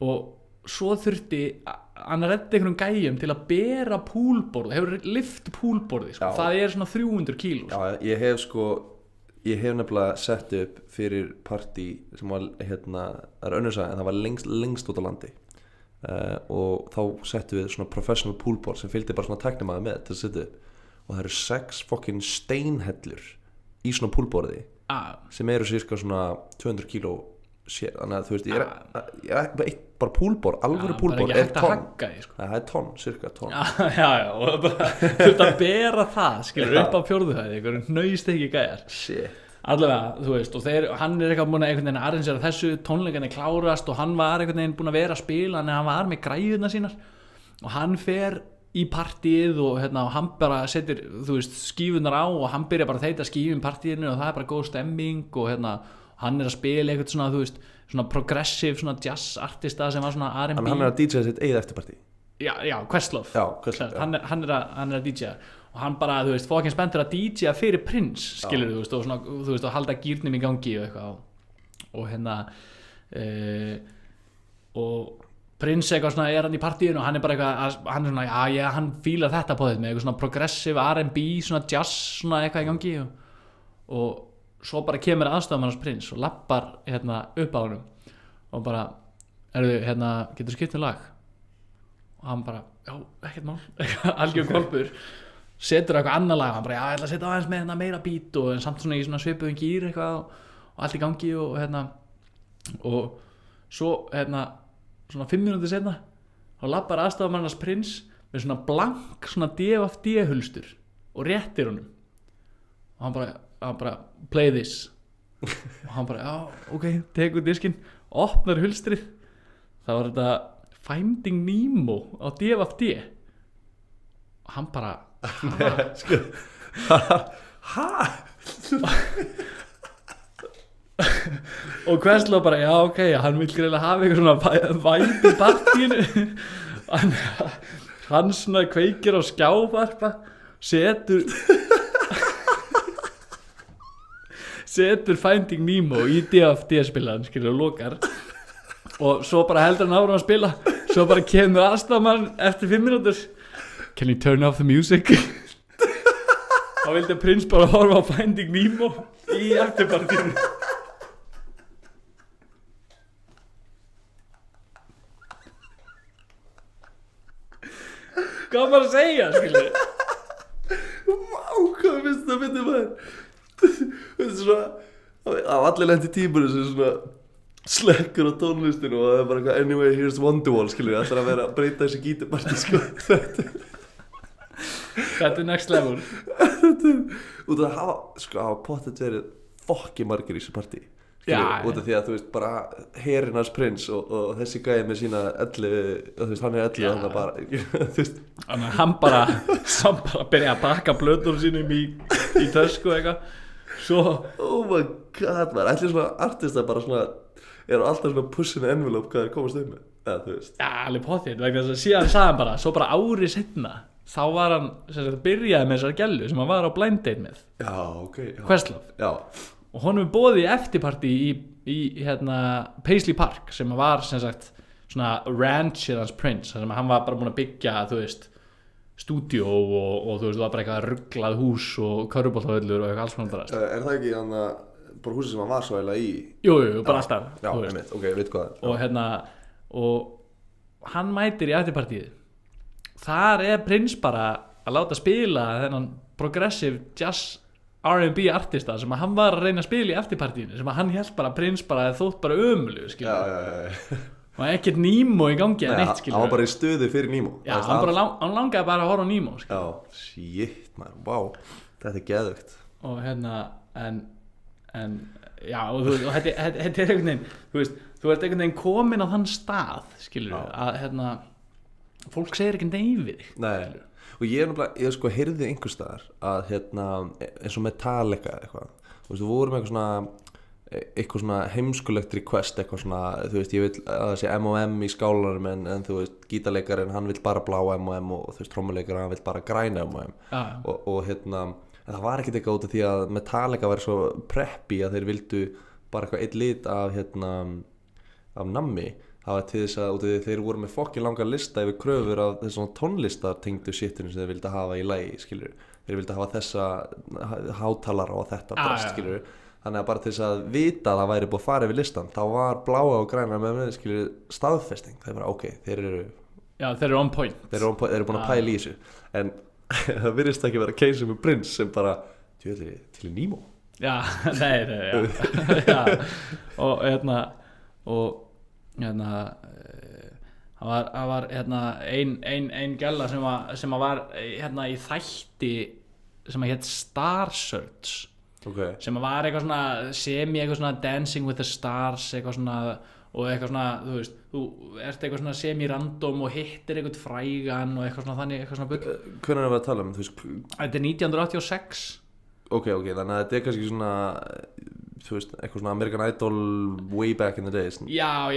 og svo þurfti hann að redda einhvern gæjum til að bera poolborð hefur lyft poolborði það er svona 300 kíló ég hef nefnilega sett upp fyrir partí sem var það er önnur saga en það var lengst út á landi og þá settum við svona professional poolboard sem fylgdi bara svona tæknimaður með til að setja upp og það eru 6 fucking steinhellur í svona poolboardi sem eru cirka svona 200 kíló þannig að þú veist ég er bara poolboard, alvöru poolboard er tonn það er tonn, cirka tonn og bara þurft að bera það skilur upp á 4. hæð einhverjum hnaust ekki gæjar allavega þú veist og hann er eitthvað búin að einhvern veginn arrangera þessu tónleikarnir klárast og hann var einhvern veginn búin að vera að spila en hann var með græðuna sínar og hann fer í partíið og hann bara setur þú veist skífunar á og hann byrja bara að þeyta skífum partíinu og það er bara góð stemming og hann er að spila eitthvað svona þú veist svona progressive svona jazz artista sem var svona R&B hann er að DJ sitt eigið eftirpartí Questlove hann er að DJ og hann bara þú veist fókinn spenntur að DJ fyrir Prince skilur þú veist og svona þú veist og halda gýrnum í gangi og eitthvað og og Prince eitthvað svona er hann í partíinu og hann er bara eitthvað hann er svona hann fílar þetta på þetta með eitthvað svona progressive R&B svona jazz svona eitthvað í gangi og svo bara kemur aðstofamannars prins og lappar upp á honum og bara, getur skipt lag og hann bara, já, ekkert mál algjör hvolpur, setur eitthvað annar lag og hann bara, já, ég ætla að setja aðeins með meira beat og en samt svona í svona svipuðum gýr eitthvað og allt í gangi og svo svona 5 mínútur seinna þá lappar aðstofamannars prins með svona blank svona DFD hulstur og réttir honum og hann bara play this og hann bara, já, ok, tekur diskinn opnar hulstrið, það var þetta Finding Nemo á DFD og hann bara ha? og Questlove bara, já, ok, hann vil greiðlega hafa eitthvað svona væp í partíinu hann svona kveikir á skjávarpa setur Finding Nemo í DFD spilaðan, skilur, og lokar og svo bara heldur hann áfram að spila svo bara kemur aðstofmann eftir 5 mínútur can you turn off the music þá vildi prins bara horfa á Finding Nemo í afturpartíinu hvað maður að segja, skilur Hvað finnst það myndi maður þetta er svona á allir lendi tímur sem svona slekkur á tónlistinu og það er bara eitthvað anyway here's Wonderwall, skilur það er að vera að breyta þessi gítarparti sko þetta er next level út af að hafa pottet verið fokki margir í þessu partí út af því að þú veist bara herinn hans prins og þessi gæði með sína 11 þú veist hann er 11 þannig að bara þú veist hann bara byrja að pakka blöðunum sínum í tösku eitthvað svo oh my god man ætli svona artista bara svona eru alltaf svona pushing envelope hvað er komast með eða þú veist já alveg potið vegna þess að síðan sagði hann bara svo bara árið setna þá var hann sem sagt byrjaði með þessar gælu sem hann var á blind date með já ok Questlove já og honum boðið eftirparti í Paisley Park sem var sem sagt svona ranchið hans prins sem hann var bara búin að byggja þú veist stúdíó og þú veist það var bara eitthvað rugglað hús og körfuboltavöllur og eitthvað alls svona bara er það ekki hann bara húsið sem hann var svo eiginlega í jú bara alltaf já einmitt ok veit hvað og hann mætir í eftirpartíð þar er prins bara að láta spila þennan progressive jazz R&B artista sem að hann var að reyna að spila í eftirpartíinu sem að hann hélt bara prins bara þótt bara ömulug skilur og ekkert Nemo í gangi eða neitt skilur hann var bara í stöðu fyrir Nemo já hann langaði bara að horfa á Nemo skilur já shit man wow þetta er geðugt og en já og þetta er einhvern veginn þú veist þú ert einhvern veginn komin á þann stað skilur að fólk segir ekki nei við þig nei og ég sko heyrði einhvers staðar að eins og Metallica eitthvað þú veist, þú vorum eitthvað svona heimskulegt request eitthvað svona, þú veist, ég vil að það sé M&M í skálanum en þú veist, gítarleikarinn hann vil bara blá M&M og þú veist, trommuleikarinn hann vil bara græna M&M og en það var ekkert eitthvað út af því að Metallica var svo preppy að þeir vildu bara eitthvað eitt lit af nammi það var til þess að út af því þeir voru með fokkin langar lista yfir kröfur af þessu svona tónlistar tengdu shitinu sem þeir vildi hafa í lagi skilur, þeir vildi hafa þessa hátalara og þetta drast skilur, þannig að bara til þess að vita að það væri búið að fara yfir listan þá var bláa og græna með skilur staðfesting, þeir bara ok, þeir eru on point þeir eru búin að pæla í þessu en það virðist ekki vera case með prins sem bara til í Nemo já, nei og það var ein gælla sem var í þætti sem hét Star Search sem var eitthvað svona eitthvað svona Dancing with the Stars eitthvað svona og eitthvað svona þú veist þú ert eitthvað svona semi-random og hittir eitthvað frægan og eitthvað svona þannig eitthvað svona bull hvernig erum við að tala um þú veist þetta er 1986 ok þannig að þetta er kannski svona þú veist, eitthvað svona American Idol way back in the days já,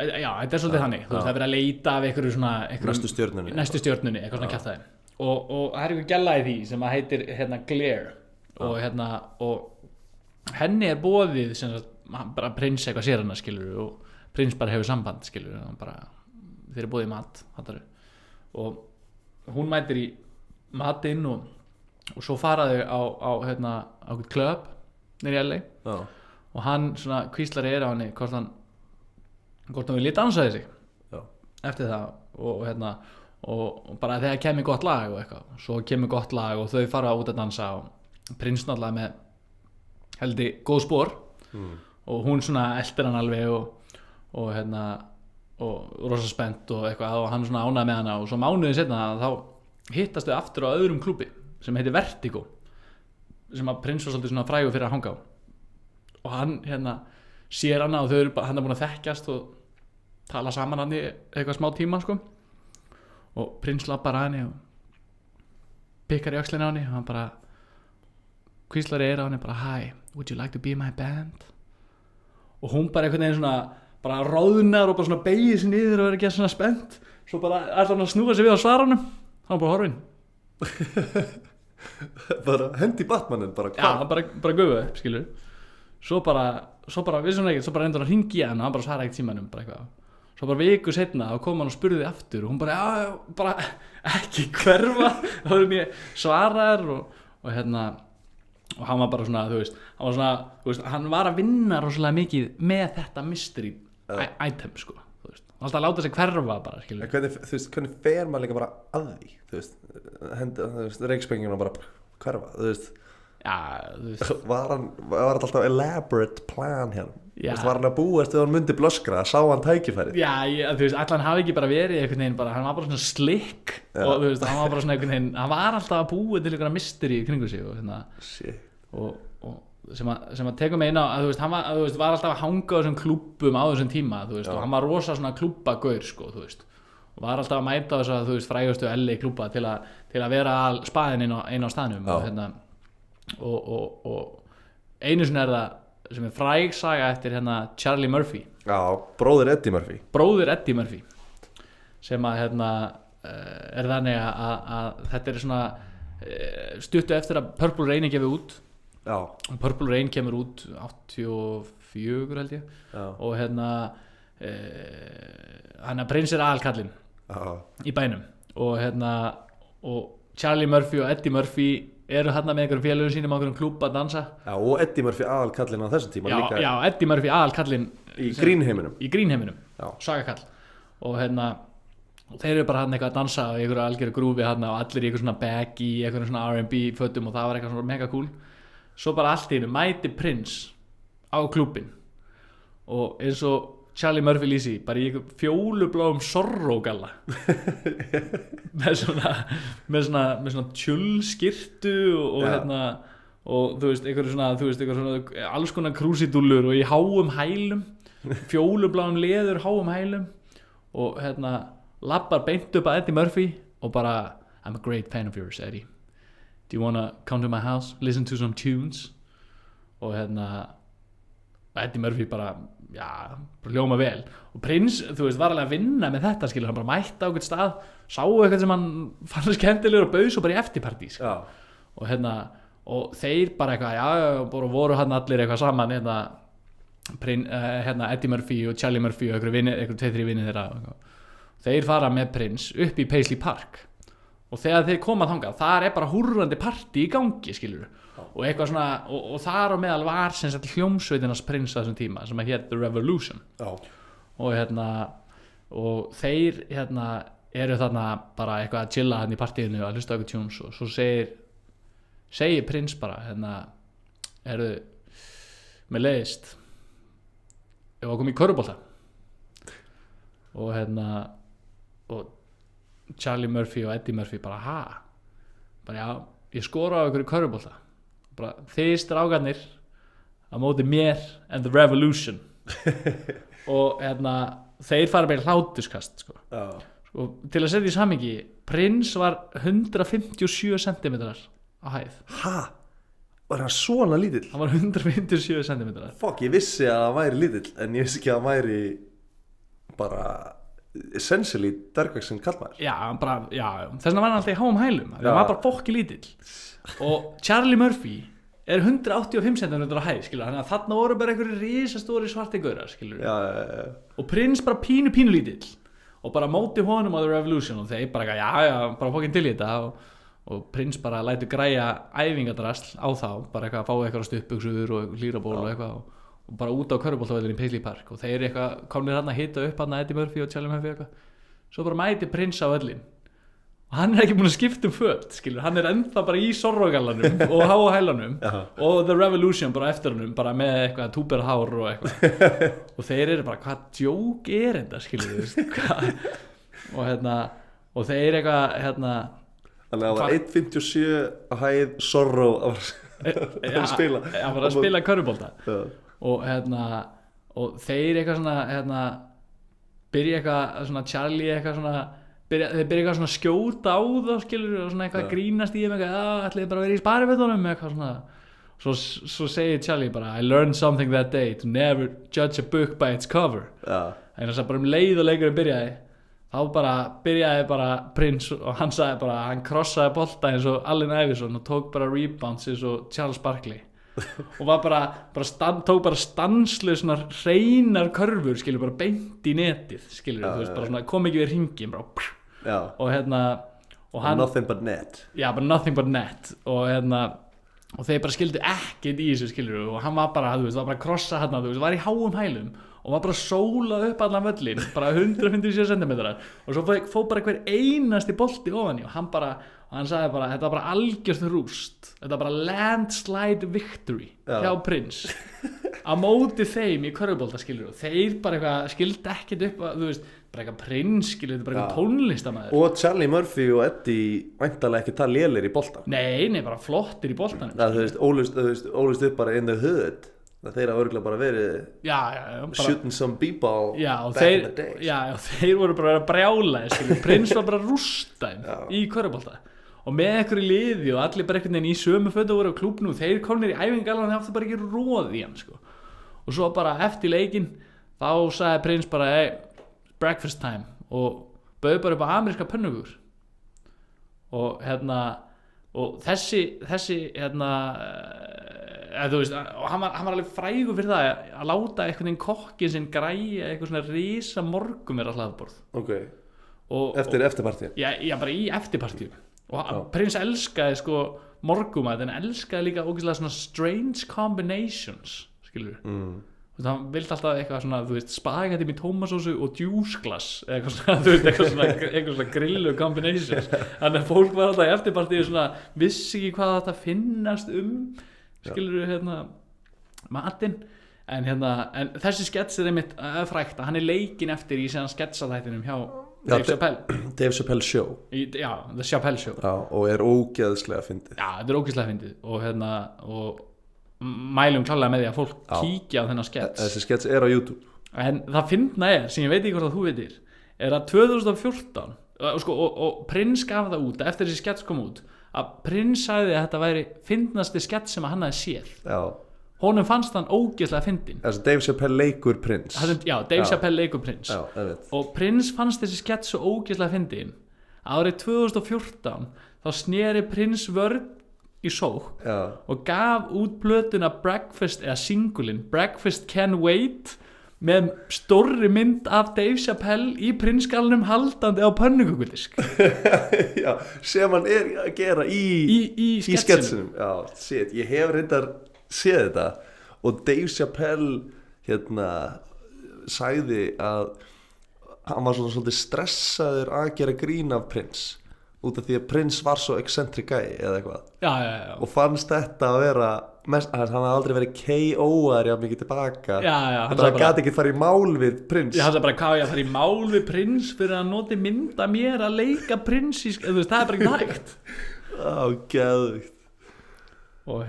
þetta er svolítið þannig þú veist, það er verið að leita af einhverju svona næstu stjörnunni, eitthvað svona kjaftaði og það er eitthvað gælla í því sem að heitir Glare og henni er boðið sem sagt, bara prins eitthvað sér hana skilur og prins bara hefur samband skilur þeir eru boðið í mat hattaru. Og hún mætir í matinn og svo fara þau á eitthvað klöp niður í LA og hann svona hvíslar í eyra á henni hvort hann vilja dansa þessi eftir það og hérna og bara þegar kemur gott lag og eitthvað svo kemur gott lag og þau fara út að dansa og prins náttúrulega með heldur góð spor og hún svona eldir hann alveg og hérna og rosa spennt og eitthvað og hann svona ánægði með hana og svo mánuðin setna þá hittast þau aftur á öðrum klúbbi sem heitir Vertigo sem að prins var svolítið svona frægur fyrir að hanga á og hann hérna sér hana og þau eru hann búin að þekkjast og tala saman hann í eitthvað smá tíma sko og prins lappar að henni og pikkar í öxlina á henni og hann bara hvíslar í eyra á henni bara hi, would you like to be in my band og hún bara einhvern veginn svona bara ráðunar og bara svona beigir sér niður og er ekki svona spennt svo bara ætlar hann að snúa sig við á svaranum hann var bara horfinn bara hendi Batmanin bara já, bara gufu upp, skilur svo bara við svona ekkert svo bara reyndur hann að hringi hann og hann bara svara ekkert símanum bara eitthvað svo bara viku setna og kom hann og spurði aftur og hún bara, já, bara ekki hverfa þá er mér svaraður og hérna og hann var bara svona, hann var að vinna rosalega mikið með þetta mystery item, sko þú veist, hann alltaf láta sig hverfa bara, skilur hvernig fer maður líka bara að því þú veist, reikspengina bara hverfa, þú veist var alltaf elaborate plan hérna var hann að búast þegar hann myndi blöskra sá hann tækifærið þú veist, allan hafi ekki bara verið einhvern veginn bara, hann var bara svona slick og þú veist, hann var bara svona einhvern veginn hann var alltaf að búa til einhverja mystery í kringu sig og hérna og sem að tekum mig inn á að þú veist, hann var alltaf að hanga á þessum klúbbum á þessum tíma, þú veist, og hann var rosa svona klúbbagaur, sko, þú veist og var alltaf að mæta þess að, þú veist, frægustu LA klúbba til að vera spaðin inn á staðnum og hérna og einu sinni er það sem er fræg saga eftir hérna Charlie Murphy bróðir Eddie Murphy sem að hérna er þannig að þetta er svona stuttu eftir að Purple Rain er gefið út og Purple Rain kemur út 84 held ég og hérna hann að prins er aðalkallinn í bænum og hérna og Charlie Murphy og Eddie Murphy eru hérna með einhverjum félögum sínum á einhverjum klúbb að dansa og Eddie Murphy aðalkallinn á þessum tíma líka já, Eddie Murphy aðalkallinn í grínheiminum sagakall og hérna og þeir eru bara hérna eitthvað að dansa og einhverju algjöru grúfi hérna og allir í einhverjum svona baggy einhverjum svona R&B fötum og það var eitthvað svona mega cool svo bara allt í einu mæti prins á klúbbin og eins og Charlie Murphy lýsi bara í einhverjum fjólubláum Zorro-galla með svona tjúlskirtu og hérna og þú veist einhverjum svona alls konar krúsidúllur og í háum hælum fjólubláum leður háum hælum og hérna lappar beint upp að Eddie Murphy og bara I'm a great fan of yours, Eddie. Do you wanna come to my house, listen to some tunes og hérna Eddie Murphy bara hljóma vel og prins, þú veist, var alveg að vinna með þetta, skilur, hann bara mætti á einhvern stað sáu eitthvað sem hann fann skemmtilegur og bauð svo bara í eftirpartí og hérna, og þeir bara eitthvað bara voru hann allir eitthvað saman hérna Eddie Murphy og Charlie Murphy og einhverjum 2-3 vinir þeirra þeir fara með prins upp í Paisley Park og þegar þeir koma þangað, þar er bara húrrandi partí í gangi, skilur og eitthvað svona, og þar á meðal var sem sagt hljómsveitinars prins þessum tíma sem að hér The Revolution og hérna og þeir hérna eru þarna bara eitthvað að chilla hérna í partíinu að hlusta eitthvað tunes og svo segir prins bara hérna með leiðist ef að koma í körfubolta og hérna og Charlie Murphy og Eddie Murphy bara bara ég skora á ykkur í körfubolta bara þið strákarnir á móti mér and the Revolution og hérna þeir fara með hlátuskast sko, til að setja í samhengi prins var 157 cm á hæð var hann svona lítill? Hann var 157 cm ég vissi að hann væri lítill en ég vissi ekki að hann væri bara essentially dvergvaxinn kallmaður þess vegna var hann alltaf í háum hælum það var bara fokki lítill og Charlie Murphy er 185 cm á hæð, skilur, þannig að þarna voru bara einhverju risastóri svarti gaurar, skilur og prins bara pínu lítill og bara móti honum á The Revolution og þeir bara bara fokkin til í þetta og prins bara lætur græja æfingadrasl á þá, bara eitthvað að fá eitthvað stuttbuxur og hlýraból og eitthvað og bara út á körfuboltavellinum í Paisley Park og þeir eitthvað komnir hann að hita upp hann að Eddie Murphy og Charlie Murphy eitthvað, svo bara mæti prins á völlin og hann ekki búin að skipta föt, skilur, hann ennþá bara í Zorro-gallanum og háa hælanum og The Revolution bara eftir hannum bara með eitthvað túberhár og eitthvað og þeir eru bara, hvað djók þetta, skilur og þeir eitthvað þannig að það var 1.57 að hæð Zorro að spila hann var að spila körfubolta og þeir eitthvað svona byrja eitthvað svona Charlie eitthvað svona þeir byrja eitthvað svona skjóta á það, skilur, og svona eitthvað grínast í þeim eitthvað, ætliði bara að vera í sparifötunum eitthvað svona svo segir Charlie bara, I learned something that day to never judge a book by its cover en þess að bara leið og leikurinn byrjaði þá bara byrjaði bara prins og hann sagði bara, hann krossaði bolta eins og Allen Iverson og tók bara rebounds eins og Charles Barkley og var tók bara stanslið svona hreinar körfur, skilur, bara beint í netið, skilur, þú veist, bara svona kom ekki við hringin bara og og hann nothing but net bara nothing but net og þeir bara skildu ekkert í þessu, skilur, og hann var bara, þú veist, var bara að krossa hann, þú veist, var í háum hælum og var bara að sóla upp allan völlin bara 157 cm og svo fóð bara hver einasti bolti ofan í og hann sagði bara, þetta var bara algjört rúst, þetta var bara landslide victory hjá prins á móti þeim í körfubolta, skilur, og þeir bara eitthvað skildi ekkert upp að, þú veist, bara eitthvað prins, skilur, þetta bara eitthvað tónlistamæður og Charlie Murphy og Eddie væntanlega ekki það lélir í boltan nei, bara flottir í boltanum þú veist, ólust upp bara in the hood það þeir hafa örgulega bara verið bara, shooting some b-ball back in the days og þeir voru bara að brjála, skilur, prins var bara að rústa í körfubolta og með einhverju liði og allir bara einhvern veginn í sömu fötu voru á klúbnum, þeir komnir í æfingalann það bara ekki róð í hann, sko. Og svo bara eftir leikinn þá sagði prins bara, hey, breakfast time og bauð bara upp á ameríska pönnugur og og þessi þú veist, og hann var alveg frægur fyrir það að láta einhvern veginn kokkin sinn græja eitthvað svona risa morgunverð að hlaðborð eftir eftirpartíu já, bara í eftirpartíu og prins elskaði sko morgumat en elskaði líka ógeðslega svona strange combinations, skilur hann vildi alltaf eitthvað svona, þú veist, spagetti með tómasósu og djúsglass eitthvað svona, þú veist, eitthvað svona grillu combinations, þannig að fólk var alltaf í eftirpartíu svona, vissi ekki hvað þetta finnast skilur matinn en þessi skets einmitt frægt að hann leikinn eftir í síðan sketsaþættinum hjá Dave Chappelle Show The Chappelle Show og ógeðslega fyndið þetta ógeðslega fyndið og mælum klálega með því að fólk kíkja á þennan skets þessi skets á YouTube en það fyndna sem ég veit ekki hvort að þú veitir að 2014 og prins gaf það út eftir þessi skets kom út að prins sagði að þetta væri fyndnasti skets sem hann hafði séð honum fannst hann ógeðslega fyndin Dave Chappelle leikur prins Dave Chappelle leikur prins og prins fannst þessi skets svo ógeðslega fyndin árið 2014 þá sneri prins vörn í sók og gaf út plötuna Breakfast eða singulinn Breakfast Can Wait með stórri mynd af Dave Chappelle í prinsgalnum haldandi á pönnukökudisk sem hann að gera í sketsinum ég hef reyndar séð þetta og Dave Chappelle sagði að hann var svona svolítið stressaður að gera grín af prins út af því að prins var svo eccentric guy eða eitthvað og fannst þetta að vera hann hafði aldrei verið KO-ar mikið tilbaka hann gæti ekki farið í mál við prins hann sagði bara hvað ég að fara í mál við prins fyrir að noti mynda mér að leika prins þú veist, það er bara ekki hægt geðvikt og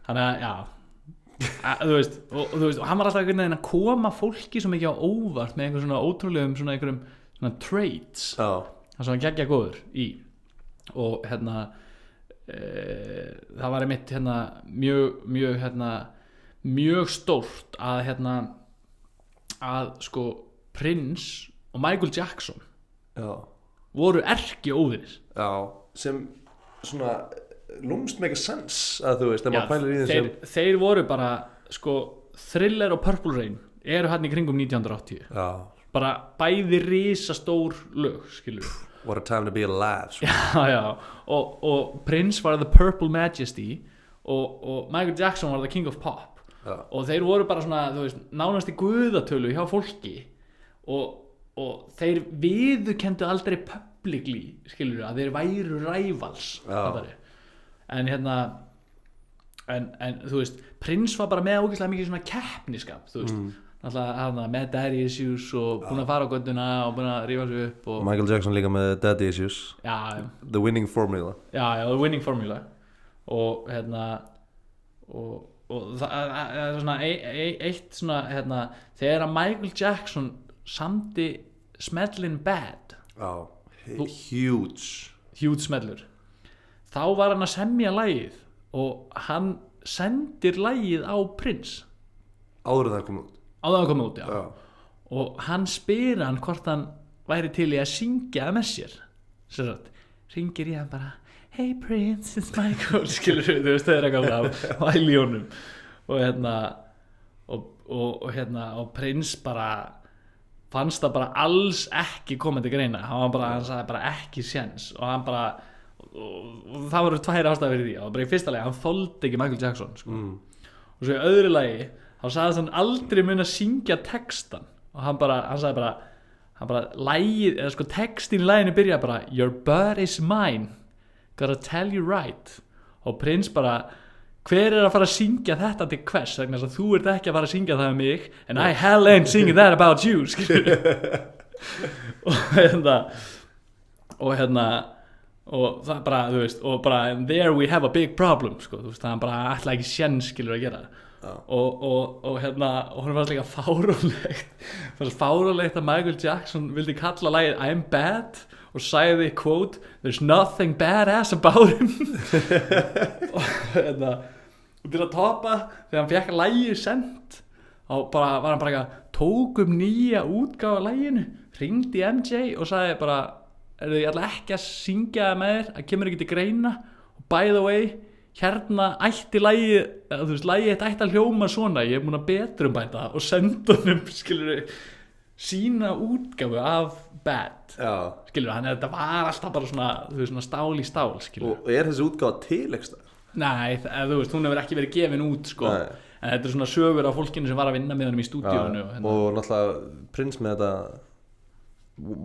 þannig að þú veist og hann var alltaf einhvern veginn að koma fólki svo mikið á óvart með einhverjum svona ótrúlegum svona einhverjum svona traits það sem hann geggja góður í og það var einmitt mjög stórt að sko Prince og Michael Jackson voru erki óvinir sem svona lúmst make a sense að þú veist að maður pælir í þessum þeir voru bara sko Thriller og Purple Rain eru hann í kringum 1980 bara bæði risastór lög skilur What a time to be alive sko. Já, og Prince var the Purple Majesty og Michael Jackson var the King of Pop og þeir voru bara svona, þú veist, nánast í guðatölu hjá fólki og þeir viðurkenndu aldrei publicly, skilur að þeir væru rivals en en þú veist, Prince var bara með ógeðslega mikið svona keppniskap, þú veist alltaf með daddy issues og búin að fara á göttuna og búin að rífa sig upp og Michael Jackson líka með daddy issues the winning formula the winning formula og og það er svona eitt svona þegar að Michael Jackson samdi smellin Bad huge smellur þá var hann að semja lagið og hann sendir lagið á Prince áður það kom út já. Og hann spyr hann hvort hann væri til í að syngja með sér ringir í hann bara hey Prince, it's Michael skilur þú veist, það er eitthvað á æljónum og Prince bara fannst það bara alls ekki komið til greina hann sagði bara ekki séns og hann bara og það voru 2 ástæður fyrir því og bara í fyrsta lagi, hann þoldi ekki Michael Jackson sko. Og svo í öðru lagi þá sagði hann aldrei mun að syngja textan og hann sagði bara lagið, eða sko textin í laginu byrja bara your bird is mine gotta tell you right og Prince bara hver að fara að syngja þetta til hvers vegna þess að þú ert ekki að fara að syngja það um mig and I hell ain't singing that about you og það bara, þú veist og bara and there we have a big problem sko, þú veist, það bara ætla ekki séns skilur að gera og hún var líka fáránlegt að Michael Jackson vildi kalla lagið I'm Bad og sagði quote there's nothing badass about him og til að topa þegar hann fekk lagið sendt þá var hann bara tók nýja útgáfa laginu hringdi MJ og sagði bara ég ætla ekki að syngja með þér það kemur ekki til greina og by the way hérna ætti lagið þú veist, lagið ætti að hljóma svona ég búin að betrumbæta og senda honum skilur sína útgáfu af Bad skilur, þannig að þetta var alltaf bara svona þú veist, svona stál í stál skilur. Og þessi útgáfa til ekstra? Nei, þú veist, hún hefur ekki verið gefin út sko. En þetta er svona sögur af fólkinu sem var að vinna með honum í stúdíónu og náttúrulega Prince með þetta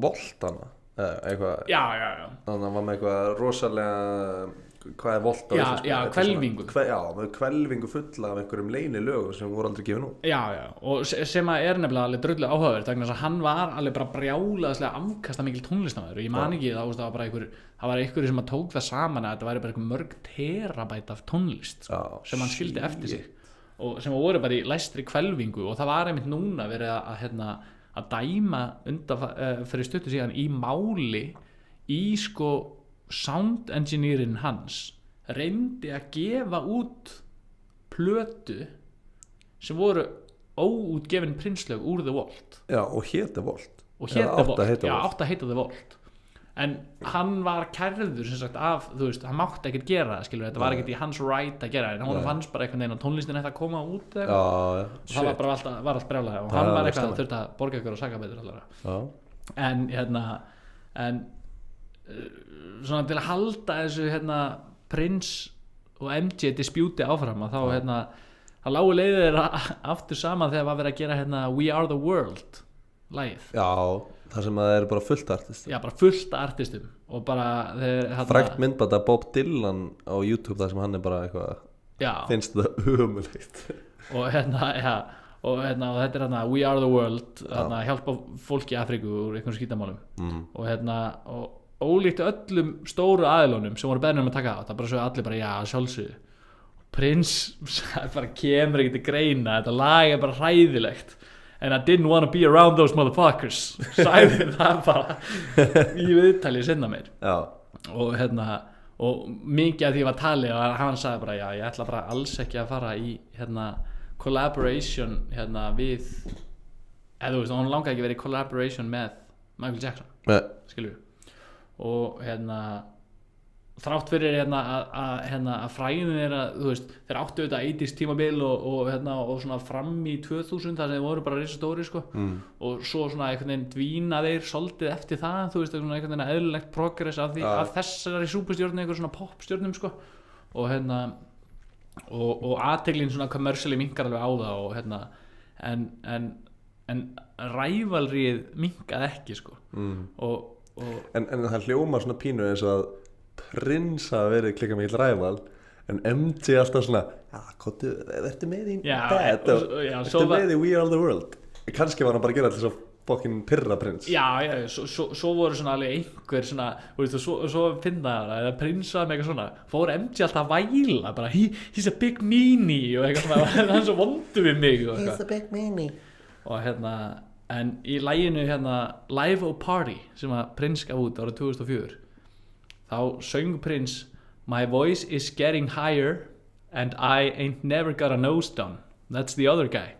voltana eitthvað þannig að hann var með eitthvað rosalega hvað volt á hvelfingu með hvelfingu fulla af einhverjum leynilögum sem voru aldrei gefin út og sem að er nefnilega alveg drullu áhugaverð vegna þess að hann var alveg bara brjálaðslega afkasta mikil tónlistarmaður og ég man ekki það var bara það var einhverju sem að tók það saman að þetta væri bara einhver mörg terabæt af tónlist sem hann skildi eftir sig og sem voru bara í læstri hvelfingu og það var einmitt núna verið að dæma fyrir stuttu síðan í máli í sko sound engineerin hans reyndi að gefa út plötu sem voru óútgefin Prince-lög úr The Vault og hét The Vault átt að heita The Vault en hann var kærður sem sagt af, þú veist, hann mátti ekkert gera það skilur, þetta var ekkert í hans right að gera en hann fannst bara einhvern veginn að tónlistin ætti að koma út það var bara allt brjálæði og hann var eitthvað þurfti að borga ykkur og saka betur allara en svona til að halda þessu Prince og MJ dispjúti áfram að þá lágu leiðir aftur saman þegar var verið að gera We Are The World lagið það sem að það eru bara fullt artist bara fullt artistum og bara frægt myndband af Bob Dylan á YouTube þar sem hann er bara eitthvað finnst það ömulegt og og þetta er We Are The World hjálpa fólki í Afríku úr einhverjum skítamálum og ólíkt öllum stóru aðilunum sem voru beðnir að taka það bara svo allir bara sjálfsögðu Prince bara kemur ekki til greina þetta lag er bara hræðilegt and I didn't want to be around those motherfuckers sagði það bara í viðtali sinna mér og mikið af því var talið og hann sagði bara ég ætla bara alls ekki að fara í collaboration við þú veist, hann langaði ekki verið í collaboration með Michael Jackson skilur og þrátt fyrir að fræðin að þú veist, þeir áttu auðvitað 80s tímabil og svona fram í 2000 þar sem þeir voru bara risastóri sko. Og svo svona einhvern veginn dvína þeir svolítið eftir það, þú veist, svona einhvern veginn eðlilegt progress af þessari súperstjörnum, einhver svona popstjörnum sko. Og og athygli svona commercially minkar alveg á það og en rivalryð minkaði ekki sko. En það hljómar svona pínu eins og að Prince hafa verið klikka mikill rival en MJ alltaf svona verður með í Bad verður með í We Are The World. Kannski var hann bara að gera alltaf svo fokkin pirra Prince. Svo voru svona alveg einhver svona, svo finna það eða Prince var með eitthvað svona, fór MJ alltaf að væla bara he's a big meanie og eitthvað svona, hann svo vondu við mig og he's a big meanie og en í laginu Live O Party sem að Prince gaf út árið 2004 þá söng Prince My voice is getting higher and I ain't never got a nose done, that's the other guy.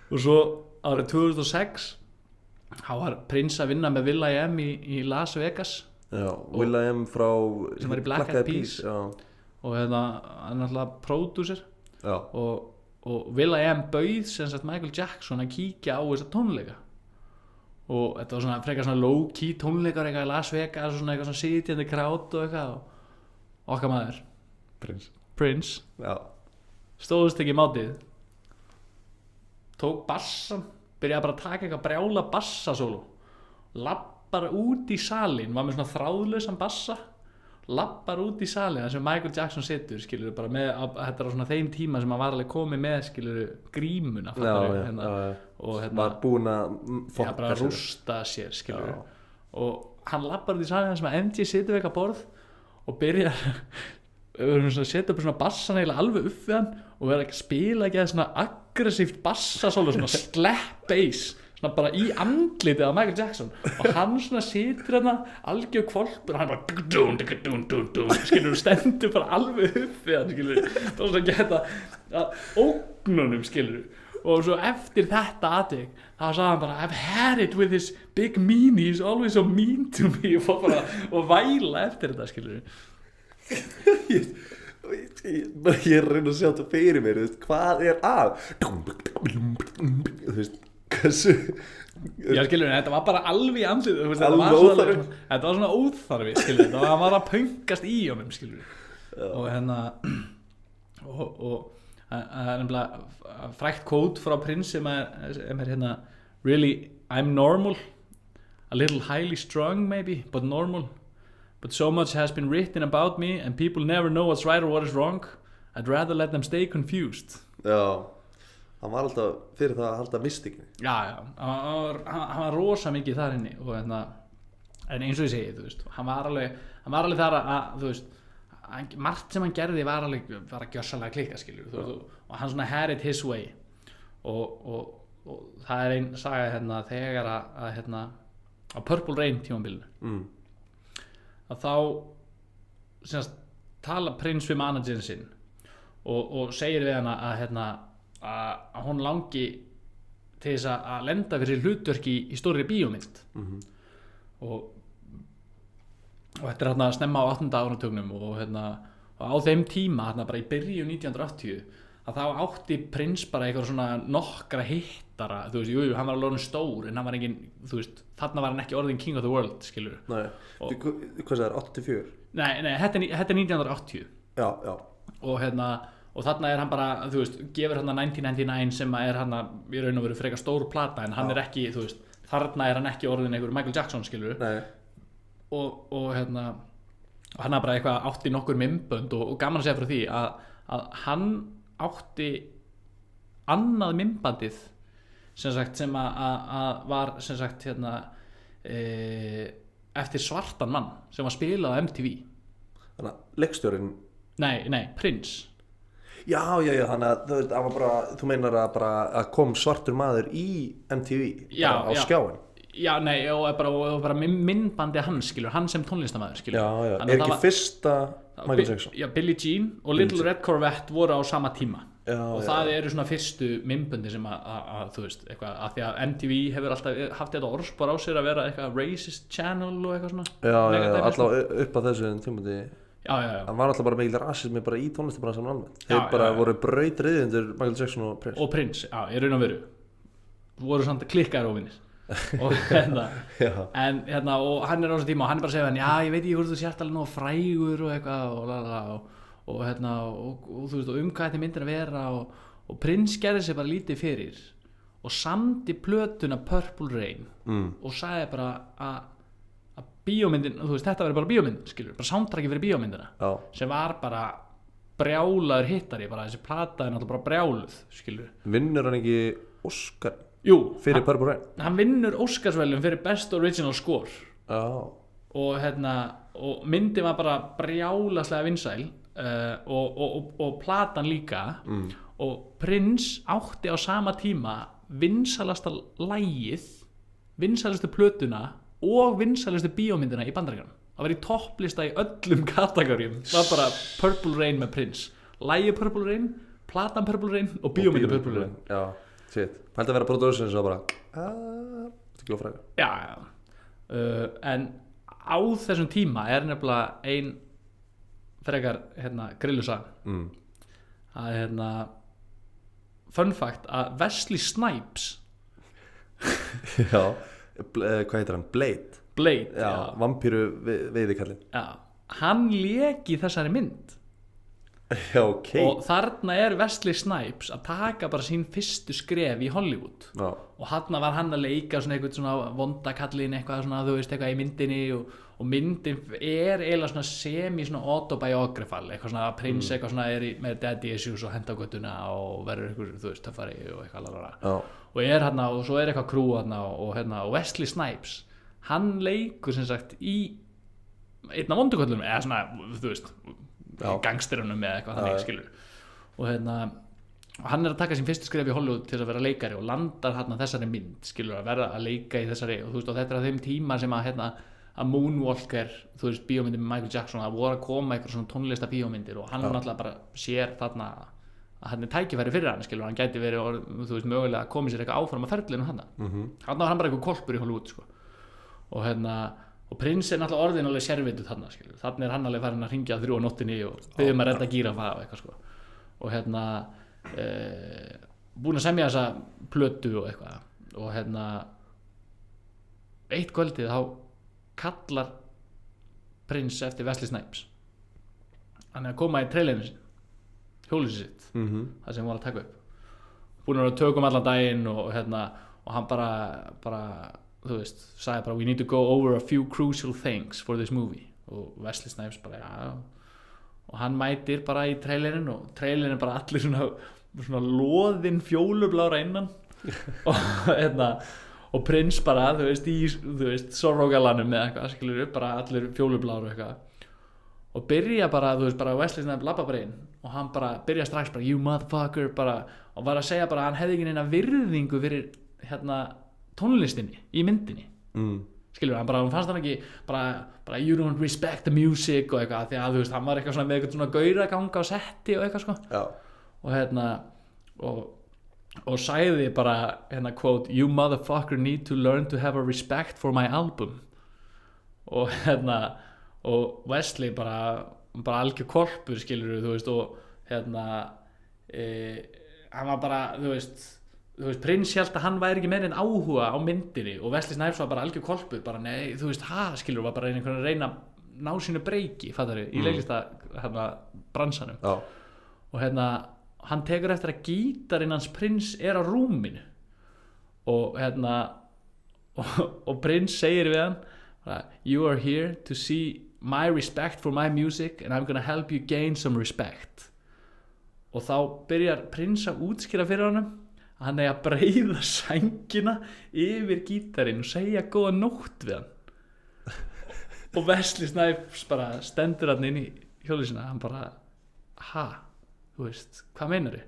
Og svo árið 2006 þá var Prince að vinna með will.i.am í Las Vegas. will.i.am frá sem var í Black Eyed Peas og hann er alltaf pródúser og will.i.am bauð sem sagt Michael Jackson að kíkja á þessa tónleika og þetta var svona frekar svona low key tónleikar eitthvað í Las Vegas og svona eitthvað svona sitjandi krát og eitthvað og okkar maður Prince stóðust ekki í mátið, tók bassan, byrjaði bara að taka eitthvað brjála bassasólu, lappar út í salin, var með svona þráðlausan bassa, lappar út í salin þar sem Michael Jackson situr, skilur bara með, þetta er á svona þeim tíma sem hann var alveg komið með, skilur, grímuna og var búin að bara rústa sér, skilur og hann lappar út í salin þar sem að MJ situr við eitthvað borð og byrjar setja upp svona bassan eiginlega alveg upp við hann og verða ekki að spila ekki að svona aggressíft bassasólu, svona slap bass svona bara í andlitið á Michael Jackson og hann svona situr hérna algjör hvolpur og hann bara skilur stendur bara alveg upp við hann, skilur bara svona geta að ógnunum, skilur og svo eftir þetta atvik þá sagði hann bara I've had it with this big meanie, he's always so mean to me og fór bara og væla eftir þetta, skilur ég er að reyna að sjá þetta fyrir mér, hvað er að þú veist hversu já, skilur, þetta var bara alveg í andlið þetta var svona óþarfi, skilur þetta var að pöngast í honum, skilur og og það er nefnilega frækt quote frá Prince sem er really, I'm normal a little highly strung maybe, but normal but so much has been written about me and people never know what's right or what is wrong, I'd rather let them stay confused. Já, hann var alltaf fyrir það að halda mystikni. Hann var rosa mikið þar inni og en eins og ég segi, þú veist, hann var alveg þar að þú veist, margt sem hann gerði var að gjörsamlega klikka, skilur, þú veist, og hann svona had it his way og það er ein saga þegar að á Purple Rain tímabilinu að þá semast tala Prince við managerinn sinn og segir við hana að hún langi til þess að lenda fyrir hlutverki í stórri bíómynd og þetta er snemma á 8. áratugnum og á þeim tíma bara í byrjun 1980 að þá átti Prince bara eitthvað svona nokkra hittara, þú veist, jú, hann var alveg orðinn stór en hann var engin, þú veist, þarna var hann ekki orðinn king of the world, skilur. Nei, hvað það er, 84? Nei, þetta er 1980. Já. Og og þarna er hann bara, þú veist, gefur 1999 sem er í raun og veru frekar stór plata en hann er ekki, þú veist, þarna er hann ekki orðinn einhver Michael Jackson, skilur. Nei. Og hann bara eitthvað átti nokkur mymbönd og gaman að segja frá því að hann átti annað mymbandið sem að var sem sagt eftir svartan mann sem var spilað á MTV. Þannig að leikstjórinn Nei, Prince. Já, þannig að það var bara, þú meinar að kom svartur maður í MTV á skjáin. Já, nei, og bara myndbandi hans, skilur, hann sem tónlistarmaður, skilur. Já, er ekki fyrsta Michael Jackson? Já, Billie Jean og Little Red Corvette voru á sama tíma. og það eru svona fyrstu myndböndi sem að þú veist, eitthvað, að því að MTV hefur alltaf haft þetta orðspor á sér að vera eitthvað racist channel og eitthvað svona alltaf upp að þessu tímandi. Það var alltaf bara mikil rasismi bara í tónlistarbransanum almennt. Þeir bara voru brautryðjendur Michael Jackson og Prince. Og Prince, í raun og veru voru samt klikkar og vinnir. Og en og hann á þessu tíma og hann bara að segja hann, ég veit ekki hvort þú sért alveg nú frægur og eitthvað og þú veist, og hvað þetta myndir að vera og Prince gerði sér bara lítið fyrir og samdi plötuna Purple Rain og sagði bara að bíómyndin, þú veist, þetta verður bara bíómyndin, skilur, bara soundtracki fyrir bíómyndina sem var bara brjálaður hittari, bara þessi plata er náttúrulega bara brjáluð, skilur. Vinnur hann ekki Oscar? Jú, fyrir Purple Rain? Hann vinnur Oscarsverðlaun fyrir Best Original Score og og myndin var bara brjálaslega vinsæl og platan líka og Prince átti á sama tíma vinsælasta lagið, vinsælustu plötuna og vinsælustu bíómyndina í Bandaríkjunum. Það var í topplista í öllum kategórium. Það var bara Purple Rain með Prince. Lagið Purple Rain, platan Purple Rain og bíómyndi Purple Rain. Já, shit. Pældi að vera producer og svo bara þetta er glófræður. Já, en á þessum tíma er nefnilega ein frekar grillusaga. Að fun fact að Wesley Snipes Já, hvað heitir hann? Blade, já. Vampíru veiðikallinn. Já, hann lék í þessari mynd. Já, ok. Og þarna er Wesley Snipes að taka bara sín fyrstu skref í Hollywood. Já. Og þarna var hann að leika svona eitthvað svona vondakallinn, eitthvað svona, þú veist, eitthvað í myndinni og myndin er eiginlega svona semi svona autobiographical, eitthvað svona Prince eitthvað svona með daddy issues og hendagötuna og verður eitthvað, þú veist, töffari og eitthvað lalala. Já. Og hérna, og svo er eitthvað crew hérna og Wesley Snipes, hann leikur sem sagt í einn af vonduköllunum, eða svona, þú veist, gangsterunum eða eitthvað þannig, skilur. Og hann er að taka sín fyrstu skref í Hollywood til að vera leikari og landar hérna þessari mynd, skilur, að vera að leika í þessari, og þú veist, og þetta er á þeim tíma sem að að Moonwalker, þú veist, bíómyndir með Michael Jackson, það voru að koma eitthvað svona tónlista bíómyndir og hann náttúrulega bara sér þarna að hann er tækifæri fyrir hann, skilur, hann gæti verið, þú veist, mögulega að koma sér eitthvað áfram að ferlinu hann. Hann var hann bara eitthvað kolpur í Hollywood, sko. Og Prince er náttúrulega orðin alveg sérvituð þarna, skilur. Þannig er hann alveg farin að hringja 3 á nóttinni og biðja að redda gírafa og eitthvað, sko. Og búin að semja þessa plötu og eitthvað. Og eitt kvöldið þá kallar Prince eftir Wesley Snipes. Hann er að koma í trailerinu sin, hjólið sitt, það sem hann var að taka upp. Búin að tökum allan daginn og hann bara þú veist, sagði bara we need to go over a few crucial things for this movie og Wesley Snipes bara og hann mætir bara í trailerin og trailerin er bara allir svona loðin fjólublára innan og Prince bara, þú veist, Sorrogalanum eða eitthvað, skilur upp, bara allir fjólubláru eitthvað og byrja bara, þú veist, bara Wesley Snipes labba bara inn og hann bara byrja strax bara, you motherfucker, bara, og var að segja bara, hann hefði ekki neina virðingu fyrir, tónlistinni, í myndinni. Skilur, hann fannst hann ekki, bara, you don't respect the music og eitthvað, því að, þú veist, hann var eitthvað svona með eitthvað svona gauraganga á setti og eitthvað, sko. Já. Og sagði bara quote, you motherfucker need to learn to have a respect for my album og og Wesley bara algjör kolpur, skilur þú veist, og hann var bara, þú veist Prince held að hann væri ekki með einn áhuga á myndinni og Wesley Snipes var bara algjör kolpur, bara nei, þú veist, skilur, var bara einhvern að reyna að ná sínu breiki, fattari, í leiklista bransanum. Já. Og hann tekur eftir að gítarinn hans Prince er á rúminu og og Prince segir við hann you are here to see my respect for my music and I'm gonna help you gain some respect og þá byrjar Prince að útskýra fyrir honum að hann eigi að breiða sængina yfir gítarinn og segja góða nótt við hann og Wesley Snipes bara stendur hann inn í hjólið sína, hann bara þú veist, hvað meinar þið?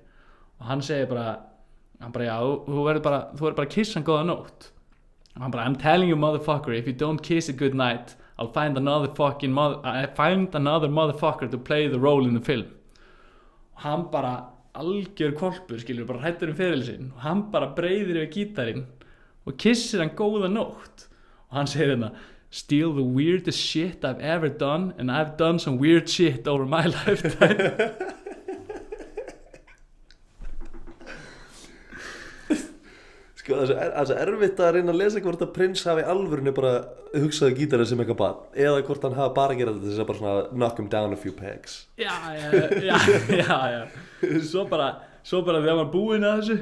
Og hann segir bara, já, þú verður bara að kissa hann góða nótt. Og hann bara, I'm telling you motherfucker, if you don't kiss it good night, I'll find another motherfucker to play the role in the film. Og hann bara algjör hvolpur, skilur, bara hrættur feril sinn og hann bara breiðir yfir gítarinn og kissir hann góða nótt og hann segir hérna steal the weirdest shit I've ever done and I've done some weird shit over my lifetime. Sko það er svo erfitt að reyna að lesa hvort að Prince hafi alvörinu bara hugsaði gítarinn sem eitthvað barn eða hvort hann hafi bara gerað þetta þess að bara svona knock him down a few pegs. Já. Svo bara þegar hann var búinn að þessu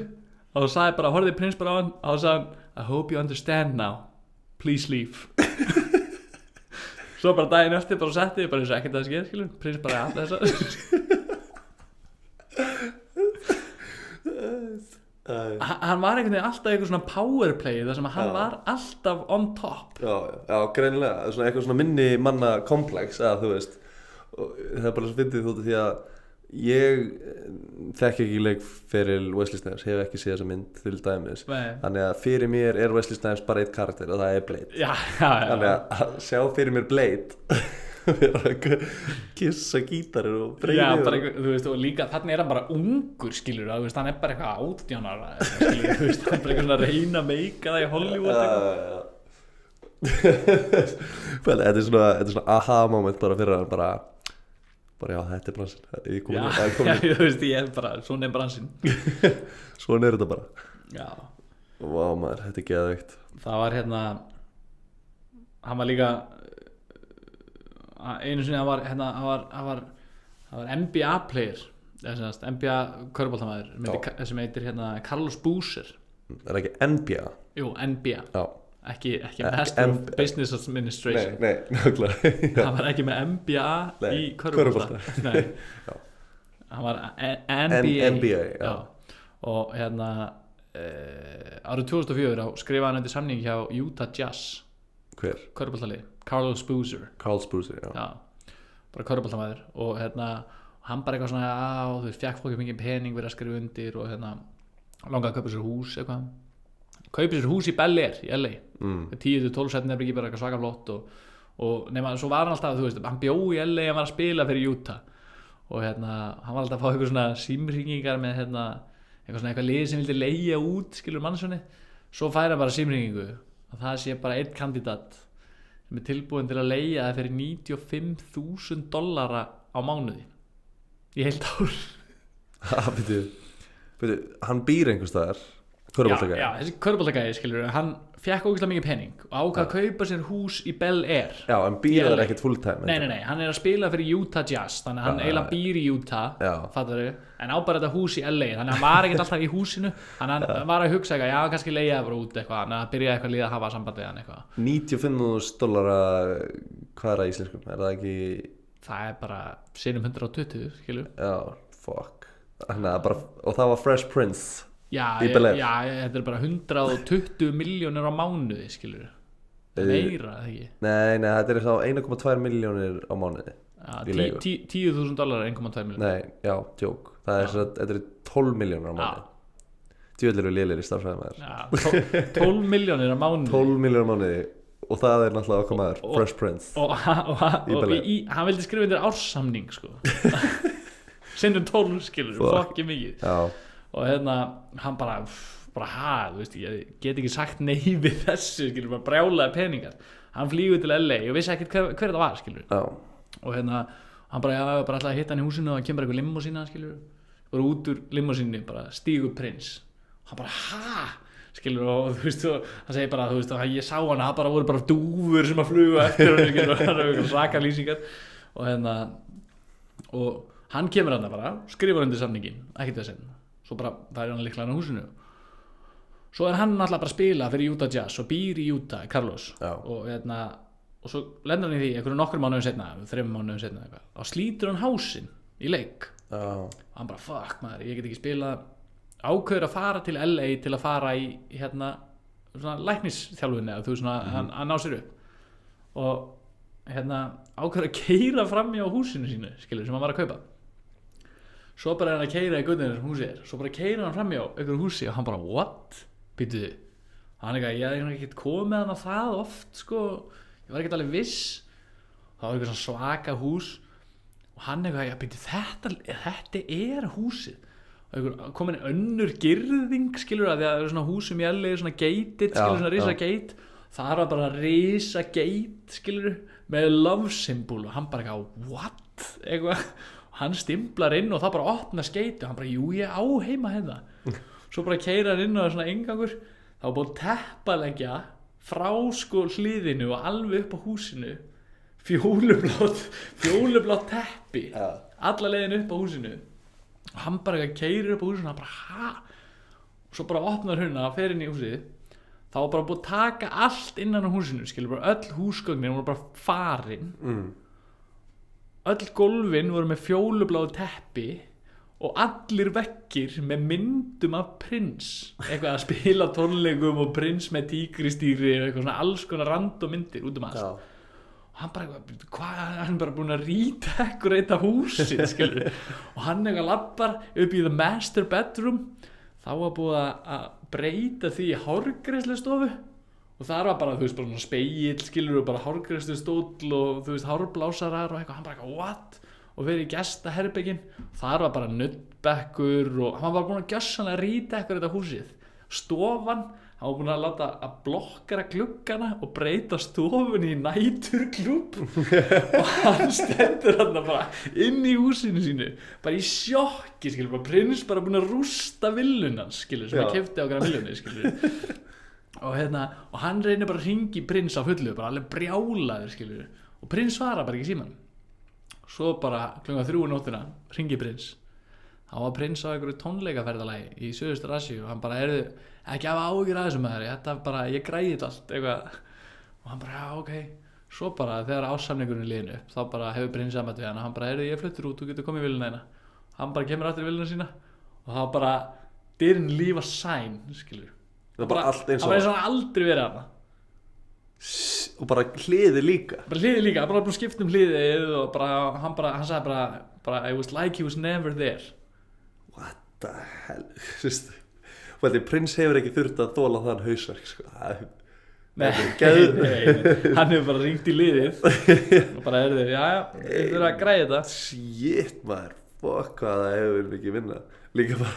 og þá sagði bara, horfði Prince bara á hann og þá sagði hann I hope you understand now, please leave. Svo bara daginn eftir bara setti bara eins og ekkert að það skeið, skilur, Prince bara alltaf þess að hann var einhvern veginn alltaf eitthvað svona powerplay þar sem hann var alltaf on top. Já, greinilega, svona eitthvað svona minni manna komplex að þú veist og það er bara svo fyndið þóttu því að ég þekki ekki leikferil Wesley Snipes, hef ekki séð þessa mynd til dæmis, þannig að fyrir mér er Wesley Snipes bara eitt karakter og það er Blade. Já. Þannig að sjá fyrir mér Blade vera að kissa gítarinn og breyði bara eitthvað, þú veist, og líka þannig er hann bara ungur, skilur, þú veist, hann er bara eitthvað 18 ára, skilur, þú veist, hann er bara eitthvað að reyna að meika það í Hollywood eitthvað. Þetta er svona aha moment bara fyrir hann bara já, þetta er bransinn, þú veist, ég er bara svona er bransinn. Svona er þetta bara. Já. Vá maður, þetta er geðveikt. Það var hérna hann var líka einu sinni hann var NBA player NBA körfuboltamaður sem heitir hérna Carlos Boozer. Er það ekki NBA? Jú, NBA. Já. Ekki Master of Business Administration. Nei, nákvæmlega. Hann var ekki með MBA í körfubolta. Nei. Hann var NBA. Já. Og hérna árið 2004 skrifaði hann undir samning hjá Utah Jazz. Hver? Körfuboltalið, Carlos Boozer, já, bara körfuboltamaður og hérna, hann bara eitthvað svona þú veist, fekk fólk mikið pening verið að skrifa undir og hérna, langaði að kaupa sér hús eitthvað, kaupa sér hús í Bel Air í LA, 10-12 setnir ekki bara eitthvað svaka flott og nema, svo var hann alltaf, þú veist, hann bjó í LA, hann var að spila fyrir Utah og hérna, hann var alltaf að fá eitthvað svona símhringingar með hérna, eitthvað lið sem vildi leigja út, skilur mannsjóni, svo færi hann bara símhringingu og það sé bara einn kandidat sem er tilbúin til að leigja það fyrir $95,000 á mánuði í heilt ár. Byrju, hann býr einhvers staðar, körfuboltagæði? Já, þessi körfuboltagæði, skilur, hann fekk ógeðslega mikið pening og ákvað að kaupa sér hús í Bel Air. Já, en býr það ekkert full time? Nei, hann er að spila fyrir Utah Jazz, þannig að hann eiginlega býr í Utah, fattar þau, en á bara þetta hús í LA, þannig að hann var ekkert alltaf í húsinu, þannig að hann var að hugsa eitthvað, já, kannski leigja það bara út eitthvað, þannig að byrja eitthvað líða að hafa samband við hann eitthvað. $95,000, hvað er það í íslenskum? Er það ekki? Það er bara sinum 120, skilur. Já, fuck. Þannig að bara, og það var Fresh Prince. Já, þetta er bara 120 milljónir á mánuði, skilur. Meira, eða ekki? Nei, þetta er þá 1,2 milljónir á mánuði. $10,000 er 1,2 milljónir. Nei, já, djók. Þetta er 12 milljónir á mánuði. Djöðlir og lélir í starfsfæðum. 12 milljónir á mánuði. 12 milljónir á mánuði. Og það er náttúrulega okkur maður, Fresh Prince. Og hann vildi skrifa undir árssamning, sko. Sinnum 12, skilur, fokki mikið. Já. Og hérna, hann bara þú veist, ég get ekki sagt nei við þessu, skilur, bara brjálaði peningar. Hann flýgur til LA og vissi ekkert hver þetta var, skilur. Já. Og hérna, hann bara ætlaði að hitta hann í húsinu og hann kemur eitthvað limósína, skilur. Bara út úr limósínu, bara stígur Prince. Hann bara, skilur, og þú veist, hann segir bara, þú veist, ég sá hann, það bara voru bara dúfur sem að fluga eftir hann, skilur, og hann er eitthvað svaka lýsingar. Og hérna, og hann kemur hann bara, skrifar undir samningin, ekkert að segja. Svo bara fær hann líklega hann á húsinu. Svo er hann alltaf bara að spila fyrir Utah Jazz og býr í Utah, Carlos. Og svo lendur hann í því einhverjum nokkrum mánuðum seinna, 3 mánuðum seinna eitthvað. Og slítur hann hásinn í leik. Og hann bara, fuck maður, ég get ekki spilað. Ákveður að fara til LA til að fara í hérna svona læknisþjálfunni eða þú veist svona að ná sér upp. Og hérna ákveður að keyra frammi á húsinu sínu, skilur, sem hann var að kaupa. Svo bara hann að keyra í guðinu sem húsið er. Svo bara keyra hann frammi á einhverju húsi og hann bara, what? Býtuðu. Hann eitthvað, ég hef ekkert komið hann á það oft, sko. Ég var ekkert alveg viss. Það var eitthvað svona svaka hús. Og hann eitthvað, já, býtuðu, þetta er húsið. komin önnur girðing skilur að því að það eru svona húsum í LA svona gated skilur, svona risa gate það var bara risa gate skilur með love symbol og hann bara eitthvað what eitthvað og hann stimplar inn og það bara opna skeiti og hann bara jú ég á heima hérna svo bara keyrir inn á það svona inngangur þá var búin teppalegja frá sko hliðinu og alveg upp á húsinu fjólublátt teppi alla leiðin upp á húsinu og hann bara keyrir upp á húsinu og hann bara ha og svo bara opnar hurna fer inn í húsið þá var bara búið að taka allt innan á húsinu skilur bara öll húsgögnin voru bara farin öll gólfin voru með fjólubláu teppi og allir veggir með myndum af prins eitthvað að spila tónleikum og prins með tígristýri og eitthvað svona alls konar random myndir út allt og hann bara hvað hann bara búin að redekorata húsið skilur og hann eitthvað lappar upp í the master bedroom þá var búið að breyta því í hárgreiðslustofu og það var bara, þú veist, bara spegill skilur og bara hárgreiðslustóll og þú veist, hárblásarar og eitthvað, hann bara eitthvað, what? Og verið í gestaherbergin, þar var bara nuddbekkur og hann var búin að gjössanlega redekorata húsið. Stofan, hann var búin að láta að blokkara gluggana og breyta stofunni í næturklúbb og hann stendur hann bara inn í húsinu sínu bara í sjokki skilur, bara prins bara búin að rústa villun hans skilur, sem hann keypti á milljóni skilur og og hann reynir bara að hringi prins á fullu, bara alveg brjálaður skilur og prins svarar bara ekki símanum svo bara klukkan 3 nóttina hringi prins þá var prins á einhverju tónleikaferðalagi í Suðaustur-Asíu og hann bara ekki hafa áhyggjur af þessu maður ég græði þetta allt eitthvað og hann bara ok svo bara þegar ásamningurinn liðin upp þá bara hefur prins samband við hann og hann bara ég fluttur út, þú getur komið í vélina þína hann bara kemur aftur í vélina sína og það bara didn't leave a sign skilur það var bara allt eins og hann var aldrei verið hana og bara hliði líka bara búin að skipta hliðið og hann sagði bara I was like he was never there what the hell og prins hefur ekki þurft að þola þann hausverk sko. nei, hann hefur bara ringt í liðið og bara þið þurfa að græða þetta shit maður, fuck hvað það hefur ekki vinna líka bara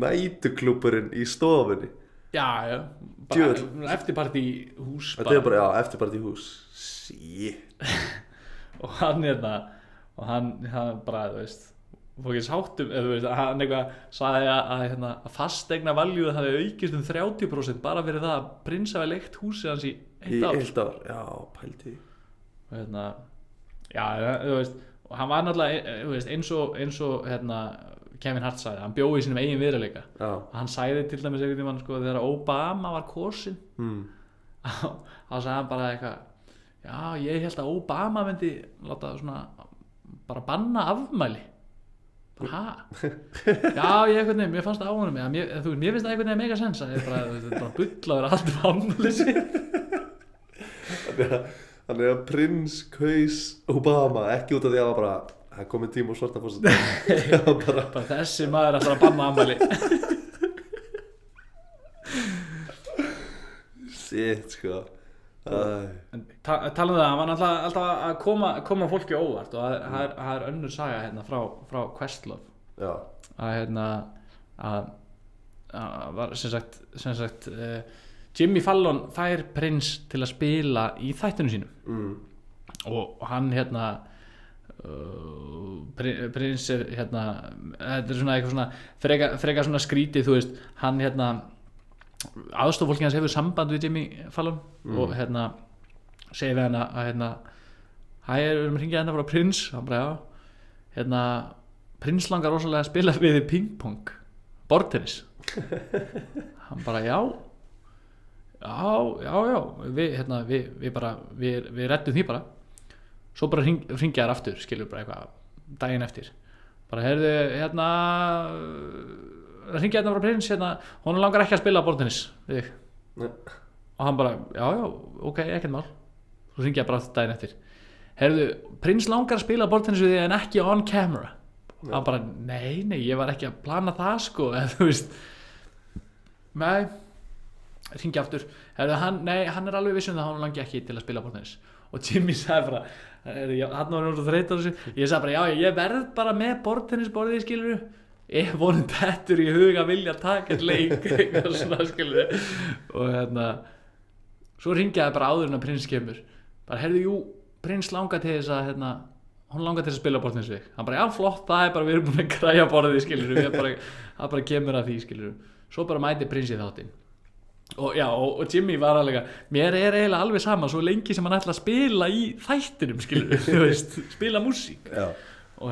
nætuklúburinn í stofunni já, bara eftirparti í hús þetta bara, eftirparti í hús shit og hann og hann bara, þú veist fókins háttum, eða þú veist, hann eitthvað sagði að fastegna valjúð hafi aukist 30% bara fyrir það að prins hafi leigt húsið hans í heilt ár já, pældi og já, þú veist og hann var náttúrulega, þú veist, eins og Kevin Hart sagði, hann bjóði í sínum eigin veruleika og hann sagði til dæmis einhvern tímann sko, þegar Obama var kosinn þá sagði hann bara eitthvað já, ég held að Obama myndi láta svona bara banna afmæli bara já, mér fannst það á honum mér finnst það einhvern veginn mega sens að það er bara bull að vera alltaf afmæli þannig að prins kaus Obama ekki út af því að það komið tíma og svarta fórset bara þessi maður ætlar að banna afmæli shit sko talum það, hann var alltaf að koma fólki óvart og það er önnur saga frá Questlove að var sem sagt Jimmy Fallon fær prins til að spila í þættunum sínum og hann prins er þetta er svona eitthvað svona freka svona skrítið, þú veist hann aðstofólki hans hefur samband við Jimmy Fallon og segir við hann að hæ, erum hringið hérna frá prins hann bara já prins langar rosalega að spila við pingpong bortennis hann bara já við reddum því bara svo bara hringja þær aftur skilur bara eitthvað daginn eftir bara heyrðu hringja hérna frá prins hún langar ekki að spila bortennis við þig og hann bara já ok, ekkert mál svo hringja bara aftur daginn eftir heyrðu, prins langar að spila bortennis við þig en ekki on camera og hann bara nei, ég var ekki að plana það sko eða þú veist nei, hringja aftur heyrðu, hann er alveg viss það hann langi ekki til að spila bortennis og Jimmy sagði bara hann var náttúrulega þreytt á þessu ég sagði bara já, ég verð bara með bortennisborðið skilur ef honum dettur í huga að vilja taka einn leik eitthvað svona skilur og svo ringjaði bara áður en að Prins kemur bara heyrðu, jú, Prins langar til þess að hún langar til að spila Borðtennisvík hann bara, já flott, það bara, við erum búin að græja borðið skilur, það bara kemur að því skilur, svo bara mæti Prins í þáttinn og Jimmy var alveg mér eiginlega alveg sama svo lengi sem hann ætla að spila í þættinum skilur, þú veist, spila músík og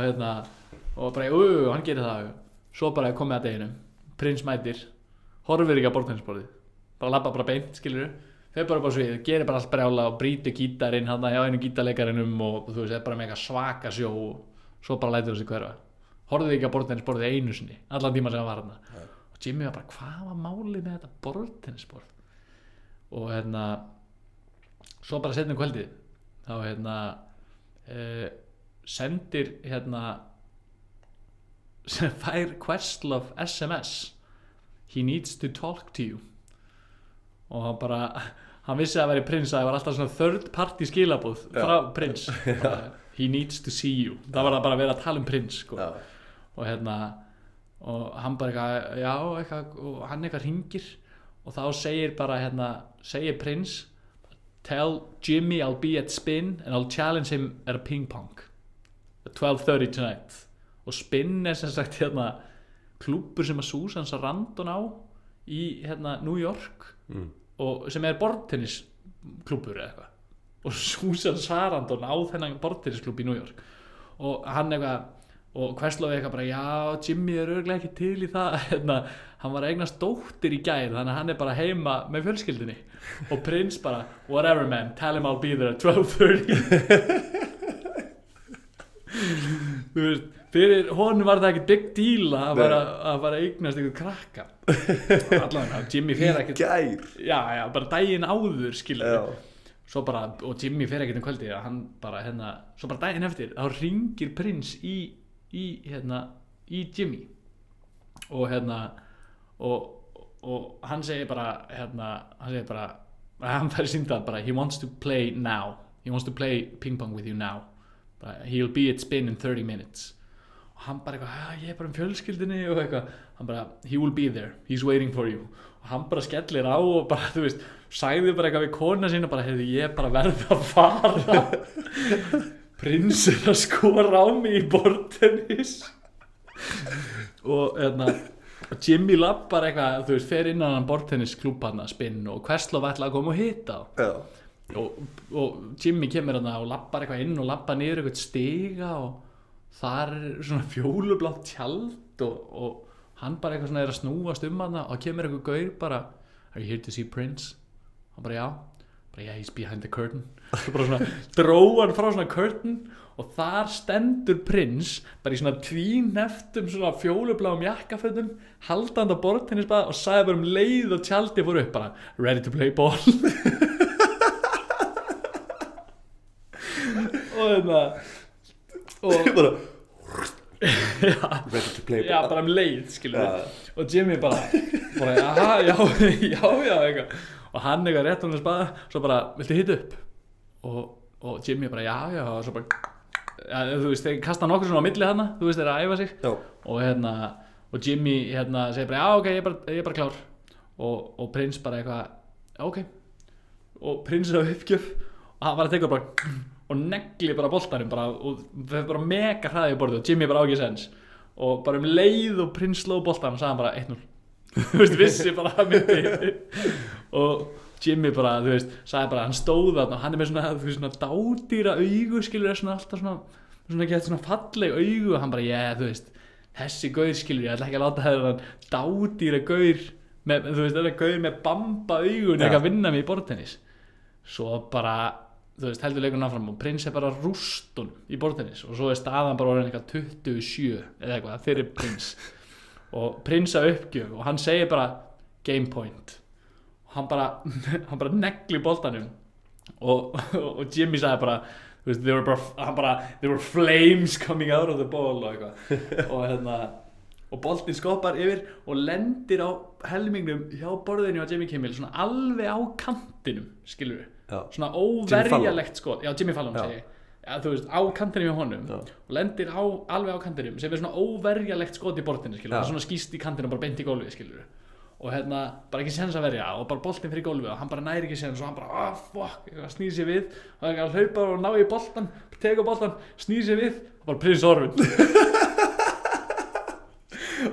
og bara, hann gerir það svo bara komið að deginum Prins mætir, horfir ekki að borðtennisborðið bara labba bara beint, skilur þau bara svið, gerir bara allt brjála og brýtur gítarinn hann hjá einu gítarleikarinum og þú veist, bara með eitthvað svaka sjó og svo bara lætur þessi hverfa horfið ekki að borðtennisborðið einu sinni allan tíma sem hann var hann og Jimmy var bara, hvað var málið með þetta borðtennisborð og svo bara setnum kvöldið þá sendir fær Questlove SMS he needs to talk to you og hann vissi að veri Prins að það var alltaf svona third party skilabúð frá Prins he needs to see you það var það bara að vera að tala Prins sko. og hann bara eitthvað og hann eitthvað hringir og þá segir Prins tell Jimmy I'll be at Spin and I'll challenge him at a ping pong at 12:30 tonight og Spin sem sagt klúbbur sem að Susan Sarandon á í New York og sem borðtennisklúbbur eða eitthvað og Susan Sarandon á þennan borðtennisklúbb í New York og hann eitthvað og Questlove eitthvað bara já, Jimmy örugglega ekki til í það hann var að eignast dóttir í gær þannig að hann bara heima með fjölskyldunni og Prins bara whatever man, tell him I'll be there at 12:30 þú veist fyrir honum var það ekki big deal að fara að eignast einhver krakka allavega, Jimmy fer ekkert já, bara daginn áður skilur svo bara, og Jimmy fer ekkert kvöldi hann bara, svo bara daginn eftir þá ringir Prins í Jimmy og og hann segir bara hann fær síndað bara he wants to play now, he wants to play ping pong with you now he'll be at Spin in 30 minutes og hann bara eitthvað, ég bara fjölskyldinni og eitthvað, hann bara, he will be there he's waiting for you og hann bara skellir á og bara, þú veist, sagði bara eitthvað við kona sína, bara, heyrðu, ég bara verði að fara Prins að skora á mig í borðtennis og Jimmy lappar eitthvað, þú veist, fer innan hann borðtennisklúbb hann að Spin og Questlove ætla að koma og hitta og Jimmy kemur hann og lappar eitthvað inn og lappar niður eitthvað stiga og þar svona fjólublátt tjald og hann bara eitthvað svona að snúast hann og kemur eitthvað gaur bara are you here to see Prince? Hann bara já, yeah, he's behind the curtain svo bara svona dró hann frá svona curtain og þar stendur Prince bara í svona tvíneftum svona fjólubláum jakkafötum haldandi á borðtennisbað og sagði bara leið og tjaldi fór upp bara ready to play ball og bara ready to play ball já, bara leið, skilur og Jimmy bara já eitthvað og hann eitthvað rétt hann spaða svo bara, viltu hitta upp og Jimmy bara já og svo bara þú veist, þeir kasta nokkur svona á milli hana þú veist, þeir að æfa sig og Jimmy segir bara já ok, ég er bara klár og Prins bara eitthvað ok og Prins á uppgjöf og hann var að teka bara og negli bara boltanum bara, og það bara mega hraði í borðið og Jimmy bara á ekki sens og bara leið og Prins sló boltanum og sagði hann bara 1-0 þú veist, vissi bara að myndi og Jimmy bara, þú veist, sagði bara hann stóð þarna og hann með svona, þú veist, svona dádýra augu, skilur, svona alltaf svona gett svona falleg augu og hann bara, þú veist, þessi gaur, skilur, ég ætla ekki að láta það dádýra gaur með, þú veist, þetta gaur með bamba augun eitthvað að vinna mig í borðtennis svo bara, þú veist, heldur leikurinn áfram og Prins bara rústun í borðtennis og svo staðan bara orðin eitthvað 27 eða eitthvað fyrir Prins og Prins að uppgjöf og hann segir bara game point og hann bara negli boltanum og Jimmy sagði bara, þú veist, there were flames coming out of the ball og eitthvað og boltinn skoppar yfir og lendir á helmingnum hjá borðinu á Jimmy Kimmel svona alveg á kantinum, skilur við svona óverjalegt skot, já Jimmy Fallon segi ja, þú veist, á kantinum hjá honum og lendir alveg á kantinum sem svona óverjalegt skot í bortinu, skilur, það svona skýst í kantinum og bara beint í gólfið, skilur, og bara ekki séns að verja og bara boltinn fyrir gólfið og hann bara næri ekki séns og hann bara, fuck, snýr sér við og það hlaupa og ná í boltan, tekur boltan, snýr sér við og bara Prins horfinn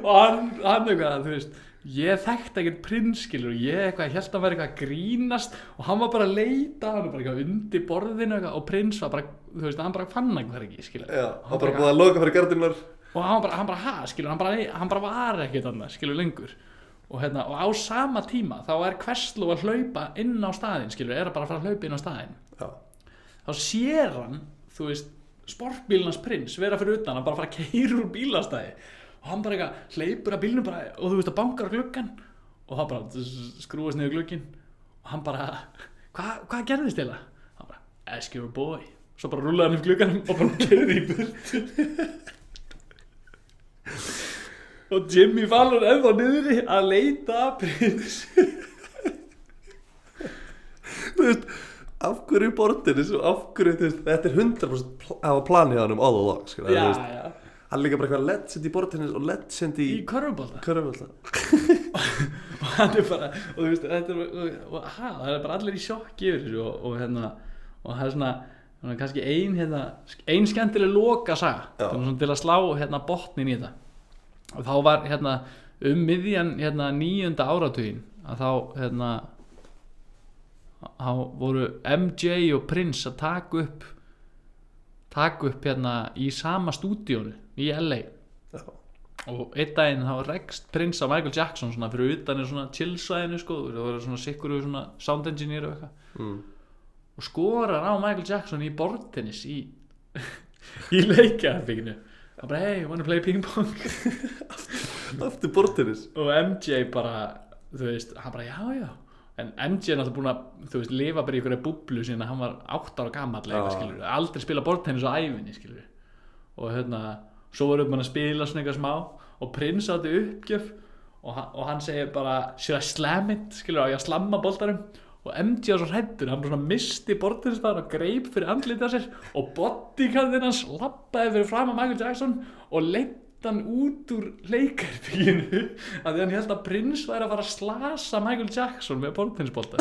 og hann eitthvað, þú veist, ég þekkti ekkert Prins, skilur, ég eitthvað, held að hann væri eitthvað að grínast og hann var bara að leita, hann var bara eitthvað undir borðinu eitthvað, og Prins var bara, þú veist, hann bara fann eitthvað ekki, skilur. Já, hann bara búið að loka fyrir gardínunar. Og hann bara, skilur, hann bara var ekkert annað, skilur, lengur. Og og á sama tíma, þá Questlove að hlaupa inn á staðinn, skilur, bara að fara að hlaupa inn á staðinn. Já. Þá sér hann, þú veist, sportbílnans Prins vera fyrir utan, hann bara fara að keyra úr bílastæði. Og hann bara eitthvað hleypur að bílnum bara og þú veist að bankar á gluggan og það bara skrúast niður glugginn og hann bara, hvað gerðist eiginlega? Hann bara, ask your boy. Svo bara rúlaði hann upp glugganum og bara keyrði í burt. Og Jimmy Fallon ennþá niðri að leita að Prins. Þú veist, af hverju bortinu, af hverju, þú veist, þetta 100% af planið á hann all along, skilja. Já. Hann líka bara eitthvað legend í bortennis og legend í körfubolta og hann bara, og þú veist, það bara allir í sjokki yfir þessu og það svona kannski ein skemmtileg lokasaga til að slá botnin í þetta og þá var miðjan 9. áratuginn að þá voru MJ og Prince að taka upp í sama stúdíónu í LA. Já. Og einn daginn þá rekst Prince á Michael Jackson svona fyrir utan svona chillsvæðinu, sko, það var svona sikkur svona sound engineer og eitthvað og skorar á Michael Jackson í bortennis í leikjaherbygginu. Hann bara, hey, wanna play ping pong? Aftur bortennis. Og MJ bara, þú veist, hann bara, já. En MJ náttúrulega búin að, þú veist, lifa bara í einhverja búblu síðan að hann var 8 ára gamall eitthvað, skilur, aldrei spila bortennis á ævinni, skilur. Og svo voru mann að spila svona eitthvað smá og Prince átti uppgjöf og hann segir bara, should I slam it, skilur, á ég að slamma boltarum og MJ var svo hræddur, hann bara svona misti bortennisstaðan og greip fyrir andlitið á sér og bodyguardinn hans labbaði fyrir fram að Michael Jackson og leiddi hann út úr leikherbygginu af því hann held að Prince væri að fara að slasa Michael Jackson með bortennisbolta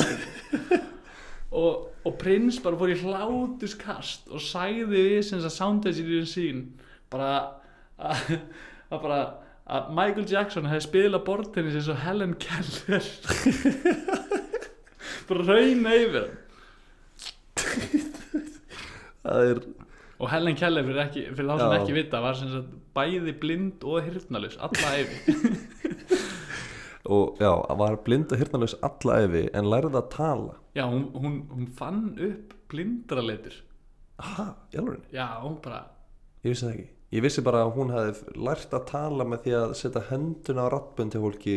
og Prince bara fór í hláturskast og sagði við sem að sound engineer sín bara að Michael Jackson hefði spilað bortennis eins og Helen Keller bara rauna yfir hann og Helen Keller fyrir þá sem ekki vita var sem sagt bæði blind og heyrnarlaus alla ævi og var blind og heyrnarlaus alla ævi en lærði að tala. Já, hún fann upp blindraleitur. Aha, í alveg? Já, hún bara Ég vissi það ekki. Ég vissi bara að hún hefði lært að tala með því að setja hönduna á rattbönd til fólki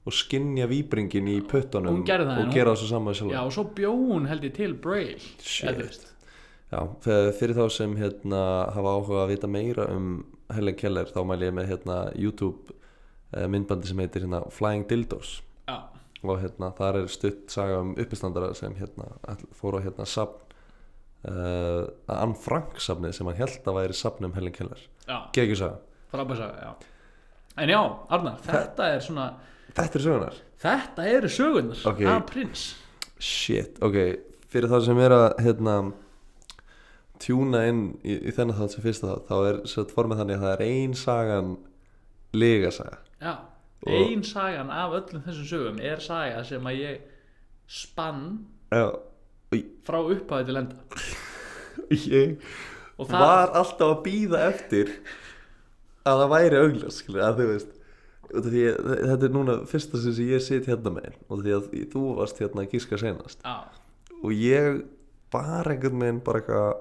og skynja víbringin í puttunum og gera það svo saman sjálf. Já, og svo bjó hún held ég til Braille. Shit. Já, fyrir þá sem hafa áhuga að vita meira Helen Keller þá mæli ég með YouTube myndbandi sem heitir Flying Dildos. Já. Og þar stutt saga uppistandara sem fór á safn Anne Frank safnið sem hann held að væri safn Helen Keller. Já. Geggjur saga. Frábær saga, já. En já, Arnar, þetta er svona Þetta er sögunar? Þetta eru sögunar af Prince. Shit, ok. Fyrir það sem að tjúna inn í þennan þátt sem fyrsta þátt þá sett formið þannig að það ein sagan lygasaga. Já, ein sagan af öllum þessum sögum saga sem að ég spann frá upphafi til enda. Ég var alltaf að bíða eftir að það væri augljóst, að þú veist því þetta er núna fyrsta sem ég sit með og því að þú varst að gíska senast og ég var einhvern veginn bara eitthvað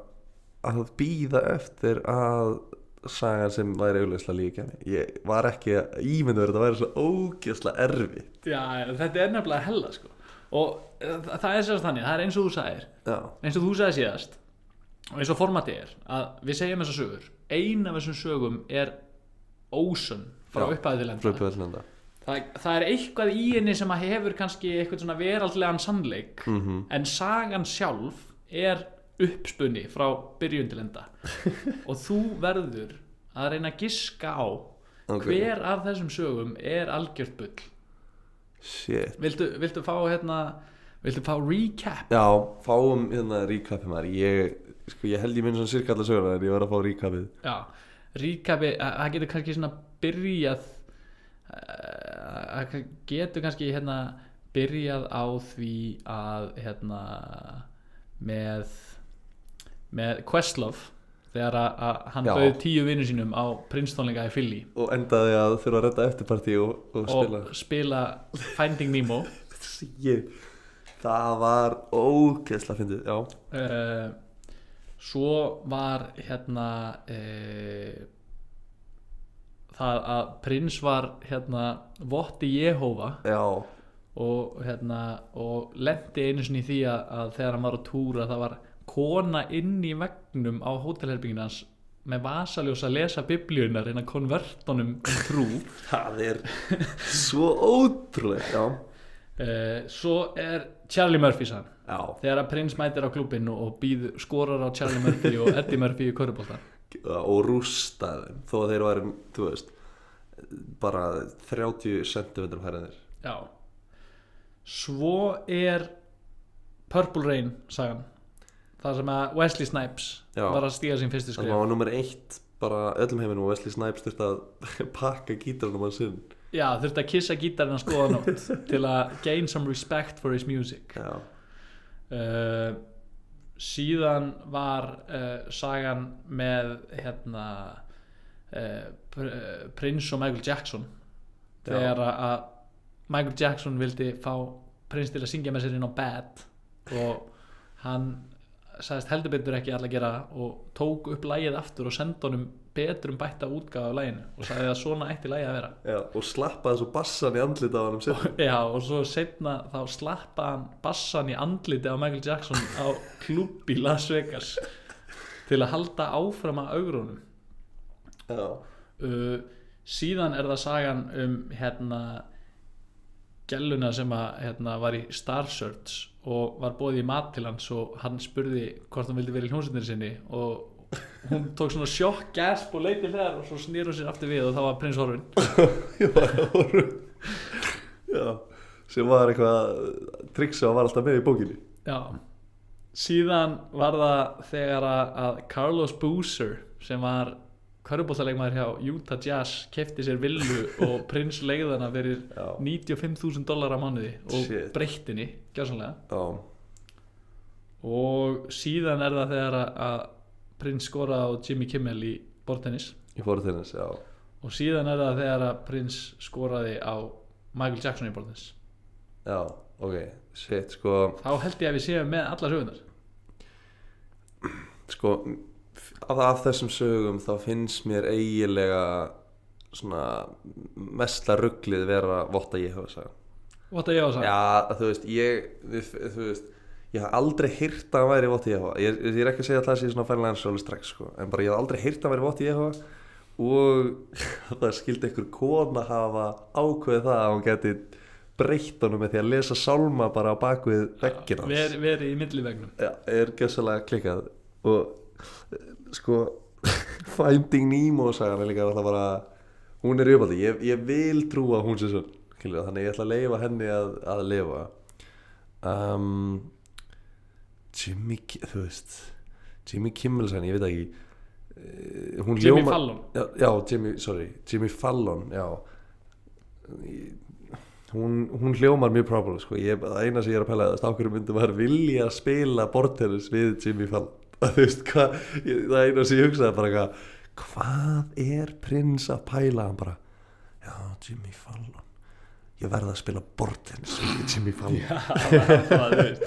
að bíða eftir að sagan sem væri augljóslega líka ég var ekki að ímynda verið að væri svo ógeðslega erfitt. Já, þetta er nefnilega hella sko og það sérst þannig, það eins og þú sagðir eins og þú sagði síðast og eins og formatið að við segjum þessar sögur ein af þessum sögum ósönn frá upphæði til enda það eitthvað í henni sem að hefur kannski eitthvað svona veraldlegan sannleik en sagan sjálf uppspunni frá byrjun til enda og þú verður að reyna að giska á hver af þessum sögum er algjört bull. Shit. Viltu fá viltu fá recap? Já, fáum recapið maður. Ég held ég minn svona cirka alla söguna en ég var að fá recapið. Já, recapið, það getur kannski svona byrjað byrjað á því að með Questlove þegar að hann bauð 10 vinum sínum á Prince-tónleika í Philly og endaði að þurfa að redda eftirpartí og spila Finding Nemo. Það var ógeðslega fyndið. Já. Svo var það að Prince var votti Jehova. Já. og lenti einu sinni í því að þegar hann var á túra það var kona inn í veggnum á hótelherbygginu hans með vasaljós að lesa biblíunar innan konvertunum trú. Það er svo ótrúlega. Já. Svo er Charlie Murphy sann. Já. Þegar að Prince mætir á klubbinn og skorar á Charlie Murphy og Eddie Murphy í körfubolta og rústaði þó að þeir væri, þú veist, bara 30 cm hærðir. Já. Svo er Purple Rain sagan, það sem að Wesley Snipes var að stíga sín fyrstu skrif. Það var nummer 1 bara öllum heiminum og Wesley Snipes þurfti að pakka gítarnum hans inn. Já, þurfti að kissa gítarinn hans góða nótt til að gain some respect for his music. Já. Síðan var sagan með Prince og Michael Jackson þegar að Michael Jackson vildi fá Prince til að syngja með sér inn á Bad og hann sagðist heldur betur ekki alla gera og tók upp lagið aftur og sendi honum betrum bætta útgáfu af laginu og sagði að svona ætti lagið að vera. Já, og slappaði svo bassan í andliti á hann setna. Já, og svo setna þá slappaði hann bassan í andliti á Michael Jackson á klubb í Las Vegas til að halda áfram að augrunum. Já. Síðan er það sagan gelluna sem að var í Star Search og var boðið í mat til hans og hann spurði hvort hann vildi vera í hljómsveitinni sinni og hún tók svona sjokk gasp og leiti hliðar og svo snýr hún sér aftur við og þá var Prince horfinn. Ég var horfinn. Já, sem var eitthvað triksa og var alltaf með í bókinni. Já. Síðan var það þegar að Carlos Boozer sem var körfuboltaleikmaður hjá Utah Jazz keypti sér villu og Prince leigði hana fyrir $95,000 á mánuði og breytti henni gjörsamlega. Og síðan er það þegar að Prince skoraði á Jimmy Kimmel í borðtennis. Í borðtennis, já. Og síðan er það þegar að Prince skoraði á Michael Jackson í borðtennis. Já, ok, shit, sko. Þá held ég að við séum með alla sögunar. Sko, af þessum sögum þá finnst mér eiginlega svona mesta ruglið vera Votta Jehova saga. Votta Jehova saga? Já, þú veist, ég haf aldrei heyrt að hann væri Votta Jehova. Ég er ekki að segja að það sé svona færlega hans alveg strax, sko. En bara ég haf aldrei heyrt að hann væri Votta Jehova og það skildi einhver kona hafa ákveðið það að hann geti breytt honum með því að lesa sálma bara á bakvið veggina hans. Verið í millivegnum. Já, er gjössalega klikkað og sko Finding Nemo sagan er líka alltaf bara hún er í uppáldi, ég vil trúa að hún sé svona, þannig ég ætla að leyfa henni að lifa. Jimmy Kimmel sagan, ég veit ekki hún Jimmy Fallon. Jimmy Fallon, já. Hún hljómar mjög problem, sko. Það eina sem ég er að pæla af hverju myndi maður vilja spila bortennis við Jimmy Fallon. Þú veist hvað, það eina sem ég hugsaði bara hvað er Prince að pæla? Hann bara, já, Jimmy Fallon, ég verði að spila bortennis við Jimmy Fallon. Já, það veist,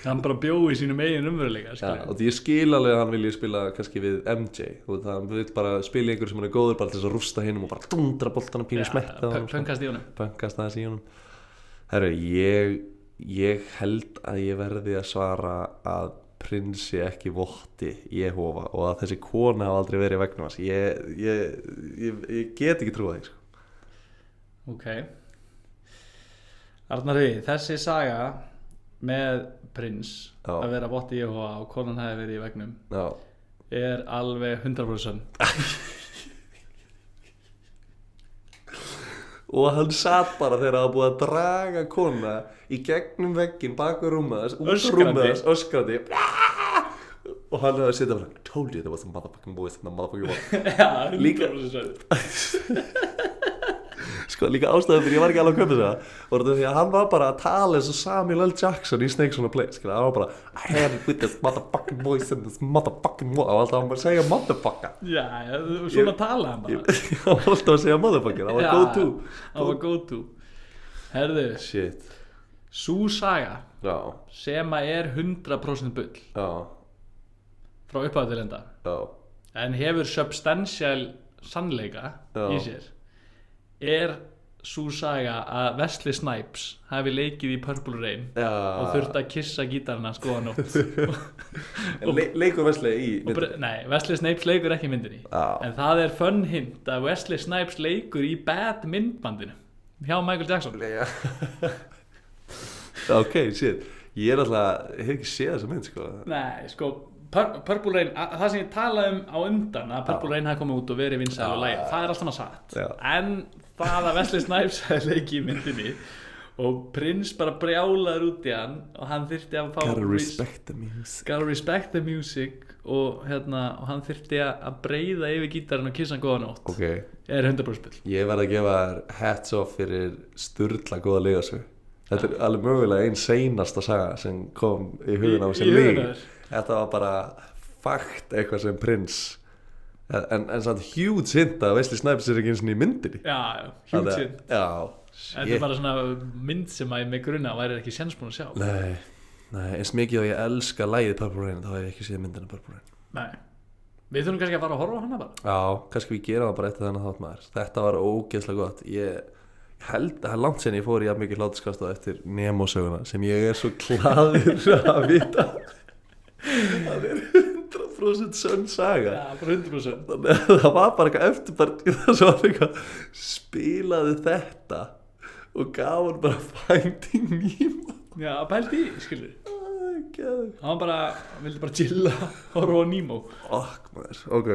hann bara bjóði í sínum eigin umveruleika. Já, og ég skil alveg að hann vilji spila kannski við MJ og það vil bara spila einhver sem hann er góður bara til þess að rústa hinum og bara dundra boltana pínu smetta pönkast í honum. Pönkast aðeins í honum. Herru, ég held að ég verði að svara að Prince ekki votti Jehova og að þessi kona hafa aldrei verið í vegnum hans. Ég get ekki trúið því, sko. Ok. Arnari, þessi saga með prins Já. að vera votti í Jehova og konan hefði verið í vegnum Já. er alveg 100% og hann satt bara þegar það var búið að draga kona í gegnum vegginn bakur rúmaðas út rúmaðas öskrandi og hann hefði að sitja bara told you there was a motherfucking voice in the motherfucking voice Já, líka sko líka ástæðum fyrir ég var ekki alveg að köpa það voru þetta því að hann var bara að tala eins og Samuel L. Jackson í Snakes on a Plane skilja, hann var bara I had it with this motherfucking voice and this motherfucking voice og alltaf hann bara að segja motherfucker Já, svona tala hann bara hann var alltaf að segja motherfucker, það var go to það var go to herðu, shit sú saga já, sem að er 100% bull já, frá upphæðu til enda já, en hefur substantial sannleika Já. í sér er sú saga að Wesley Snipes hafi leikið í Purple Rain já. og þurfti að kissa gítarna skoða nótt leikur Wesley í myndinni? Nei, Wesley Snipes leikur ekki í myndinni Já. en það er fun hint að Wesley Snipes leikur í Bad myndbandinu hjá Michael Jackson Já. ok, shit ég er alltaf, ég hef ekki séð þessa mynd sko. Nei, sko Purple Rain, það sem ég talaði á undan að Purple Rain hafi komið út og verið vinsæl og læg, það er alltaf satt Já. en það að Wesley Snipes hefði leikið í myndinni og prins bara brjálaður út í hann og hann þyrfti að fá gotta respect the music og hann þyrfti að breiða yfir gítarinn og kissa hann góða nótt ok, er 100% spill ég verð að gefa þér hats off fyrir sturla góða liðasög þetta er alveg mögulega einn seinasta saga sem kom í hugun á sem mig þetta var bara fakt eitthvað sem prins en samt huge hint að Wesley Snipes er ekki eins og í myndinni já, huge hint já, þetta er bara svona mynd sem að með grunna væri ekki séns búin að sjá nei, eins mikið og ég elska lagið Purple Rain þá hef ég ekki séð myndina Purple Rain nei, við þurfum kannski að fara að horfa á hana bara já, kannski við gera það bara eftir þennan þátt maður þetta var ógeðslega gott ég held að það er langt sen ég fór í jafn mikið hláturskast eftir Nemo-söguna sem ég er svo glaður að vita það er 100% sönn saga já, bara 100% þannig að það var bara eitthvað eftirparti það sem var eitthvað spilaði þetta og gaf hann bara Finding Nemo já, pældi í, skilur geðveikt. hann vildi bara chilla og horfa á Nemo maður, ok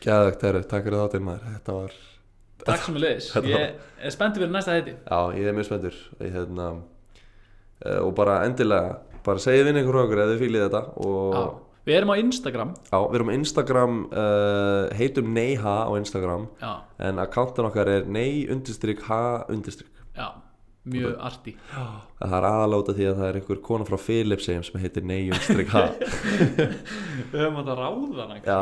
geðveikt, takk fyrir þáttinn maður þetta var takk sem er leiðis, ég er spenntið fyrir næsta hætti já, ég er mjög spenntur og bara endilega bara segið við einhverjum okkur ef þið fílið þetta og já. Við erum á Instagram við erum á Instagram heitum neyha á Instagram já. en akkántan okkar er nei_ha_. Já, mjög arti það er aðaláta því að það er einhver kona frá Philipsheim sem heitir nei_ha. Við höfum átt að ráða hana já,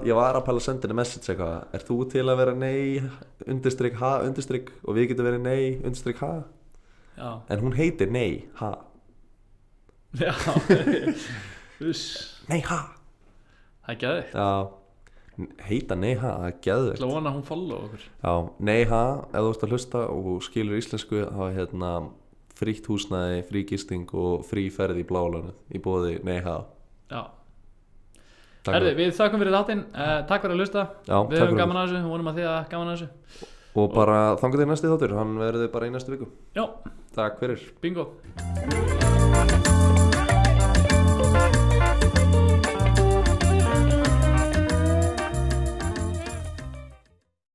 ég var að pæla að senda henni message eitthvað er þú til að vera nei_ha_ og við getum verið nei_ha já. en hún heitir nei_ha. Já, nei_ha það er geðveikt heita nei_ha, það er geðveikt ég vona að hún follow okkur já, nei_ha, ef þú ert að hlusta og skilur íslensku þá er frítt húsnæði, frí gisting og frí ferð í Blálanið í boði nei_ha. Já Herði, við þakkum fyrir þáttinn, takk fyrir að hlusta já, við höfum gaman að þessu, vonum að þið að gaman að þessu og bara þangar til næsti þáttur, hann verður bara í næstu viku já, takk fyrir bingo